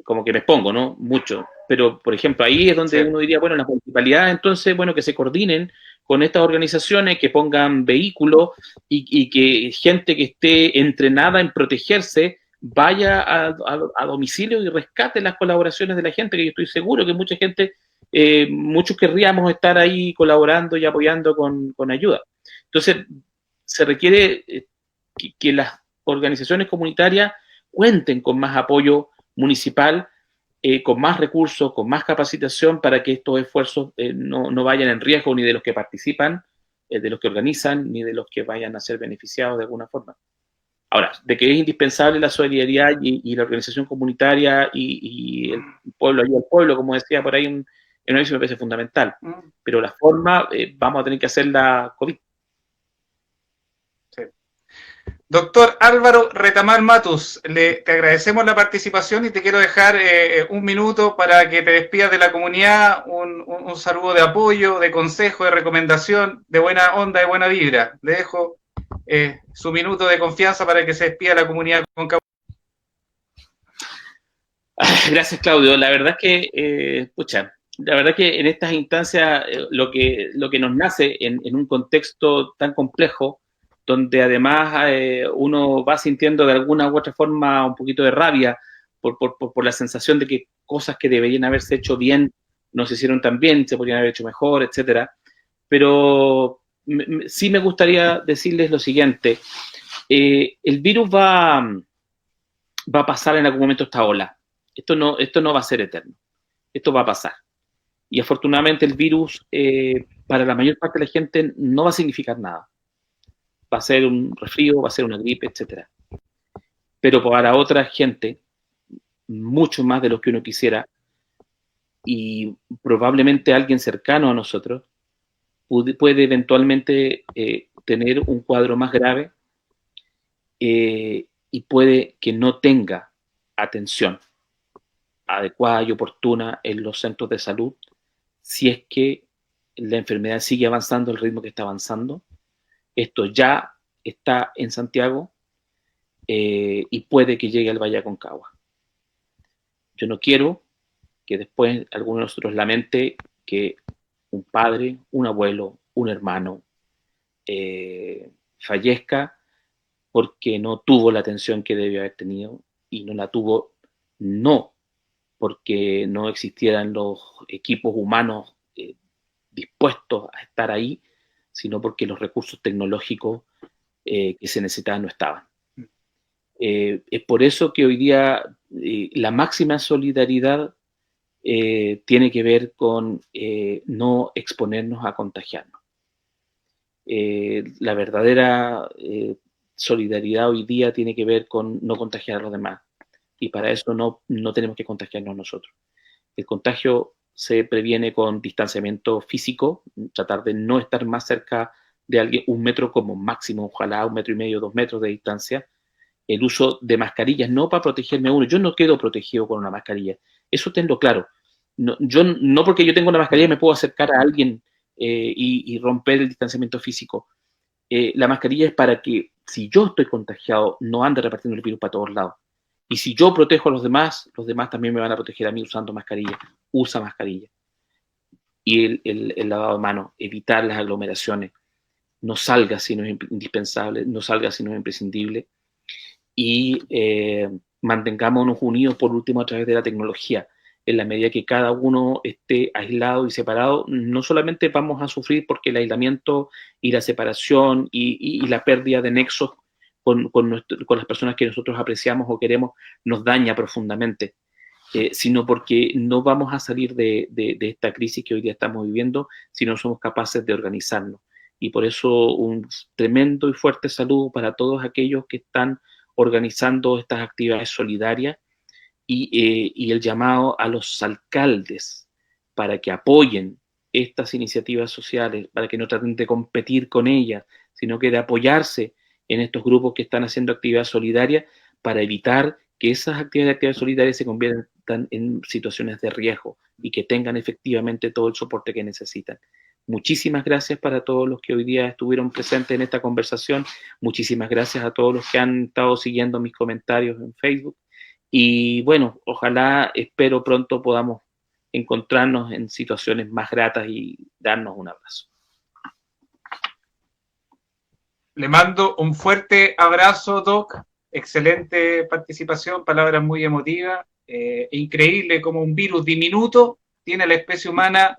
como que me expongo, ¿no? Mucho. Pero, por ejemplo, ahí es donde uno diría, bueno, las municipalidades, entonces, bueno, que se coordinen con estas organizaciones, que pongan vehículos y que gente que esté entrenada en protegerse vaya a domicilio y rescate las colaboraciones de la gente, que yo estoy seguro que mucha gente, muchos querríamos estar ahí colaborando y apoyando con ayuda. Entonces, se requiere que las organizaciones comunitarias cuenten con más apoyo municipal, con más recursos, con más capacitación, para que estos esfuerzos no vayan en riesgo ni de los que participan, de los que organizan, ni de los que vayan a ser beneficiados de alguna forma. Ahora, de que es indispensable la solidaridad y la organización comunitaria y el pueblo ayuda al pueblo, como decía por ahí en una vez, me parece fundamental. Pero la forma vamos a tener que hacerla COVID. Sí. Doctor Álvaro Retamal Matus, te agradecemos la participación y te quiero dejar un minuto para que te despidas de la comunidad, un saludo de apoyo, de consejo, de recomendación, de buena onda, de buena vibra. Le dejo su minuto de confianza para que se despida la comunidad con Concagua. Gracias, Claudio. La verdad es que, la verdad que en estas instancias lo que nos nace en un contexto tan complejo, donde además uno va sintiendo de alguna u otra forma un poquito de rabia por la sensación de que cosas que deberían haberse hecho bien no se hicieron tan bien, se podrían haber hecho mejor, etcétera. Pero sí me gustaría decirles lo siguiente: el virus va a pasar en algún momento esta ola. Esto no va a ser eterno. Esto va a pasar. Y afortunadamente el virus, para la mayor parte de la gente, no va a significar nada. Va a ser un resfrío, va a ser una gripe, etc. Pero para otra gente, mucho más de lo que uno quisiera, y probablemente alguien cercano a nosotros, puede eventualmente tener un cuadro más grave, y puede que no tenga atención adecuada y oportuna en los centros de salud, si es que la enfermedad sigue avanzando al ritmo que está avanzando. Esto ya está en Santiago, y puede que llegue al Valle Aconcagua. Yo no quiero que después alguno de nosotros lamente que un padre, un abuelo, un hermano fallezca porque no tuvo la atención que debió haber tenido, y no la tuvo no porque no existieran los equipos humanos dispuestos a estar ahí, sino porque los recursos tecnológicos que se necesitaban no estaban. Es por eso que hoy día la máxima solidaridad tiene que ver con no exponernos a contagiarnos. La verdadera solidaridad hoy día tiene que ver con no contagiar a los demás. Y para eso no tenemos que contagiarnos nosotros. El contagio se previene con distanciamiento físico, tratar de no estar más cerca de alguien, 1 metro como máximo, ojalá 1,5 metros, 2 metros de distancia. El uso de mascarillas, no para protegerme a uno. Yo no quedo protegido con una mascarilla. Eso tenlo claro. No porque yo tengo una mascarilla me puedo acercar a alguien y romper el distanciamiento físico. La mascarilla es para que, si yo estoy contagiado, no ande repartiendo el virus para todos lados. Y si yo protejo a los demás también me van a proteger a mí usando mascarilla. Usa mascarilla. Y el lavado de manos, evitar las aglomeraciones. no salga si no es indispensable, no salga si no es imprescindible, y mantengámonos unidos por último a través de la tecnología. En la medida que cada uno esté aislado y separado, no solamente vamos a sufrir porque el aislamiento y la separación y la pérdida de nexos con las personas que nosotros apreciamos o queremos nos daña profundamente, sino porque no vamos a salir de esta crisis que hoy día estamos viviendo si no somos capaces de organizarnos. Y por eso un tremendo y fuerte saludo para todos aquellos que están organizando estas actividades solidarias, y el llamado a los alcaldes para que apoyen estas iniciativas sociales, para que no traten de competir con ellas, sino que de apoyarse en estos grupos que están haciendo actividad solidaria para evitar que esas actividades solidarias se conviertan en situaciones de riesgo y que tengan efectivamente todo el soporte que necesitan. Muchísimas gracias para todos los que hoy día estuvieron presentes en esta conversación. Muchísimas gracias a todos los que han estado siguiendo mis comentarios en Facebook. Y bueno, ojalá, espero pronto podamos encontrarnos en situaciones más gratas y darnos un abrazo. Le mando un fuerte abrazo, Doc. Excelente participación, palabras muy emotivas. Increíble como un virus diminuto tiene a la especie humana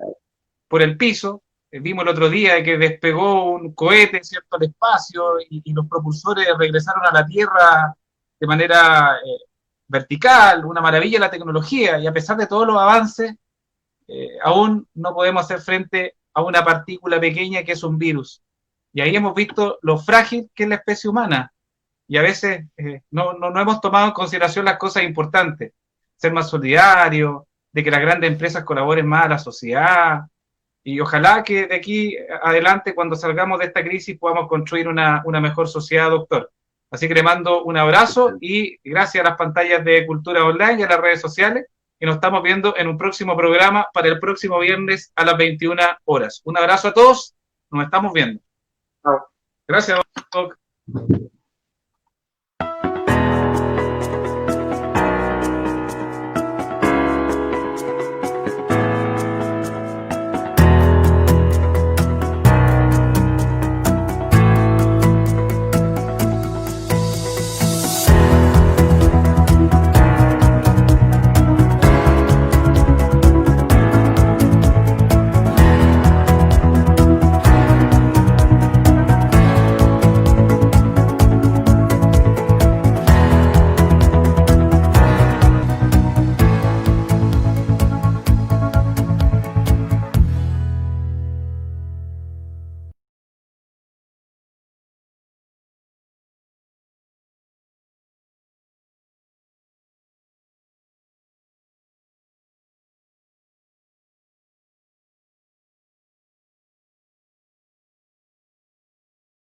por el piso. Vimos el otro día que despegó un cohete, ¿cierto?, al espacio y los propulsores regresaron a la Tierra de manera vertical, una maravilla la tecnología, y a pesar de todos los avances, aún no podemos hacer frente a una partícula pequeña que es un virus. Y ahí hemos visto lo frágil que es la especie humana, y a veces no hemos tomado en consideración las cosas importantes, ser más solidario, de que las grandes empresas colaboren más a la sociedad, y ojalá que de aquí adelante, cuando salgamos de esta crisis, podamos construir una mejor sociedad, doctor. Así que le mando un abrazo y gracias a las pantallas de Cultura Online y a las redes sociales, y nos estamos viendo en un próximo programa para el próximo viernes a las 21 horas. Un abrazo a todos, nos estamos viendo. Gracias, Doc.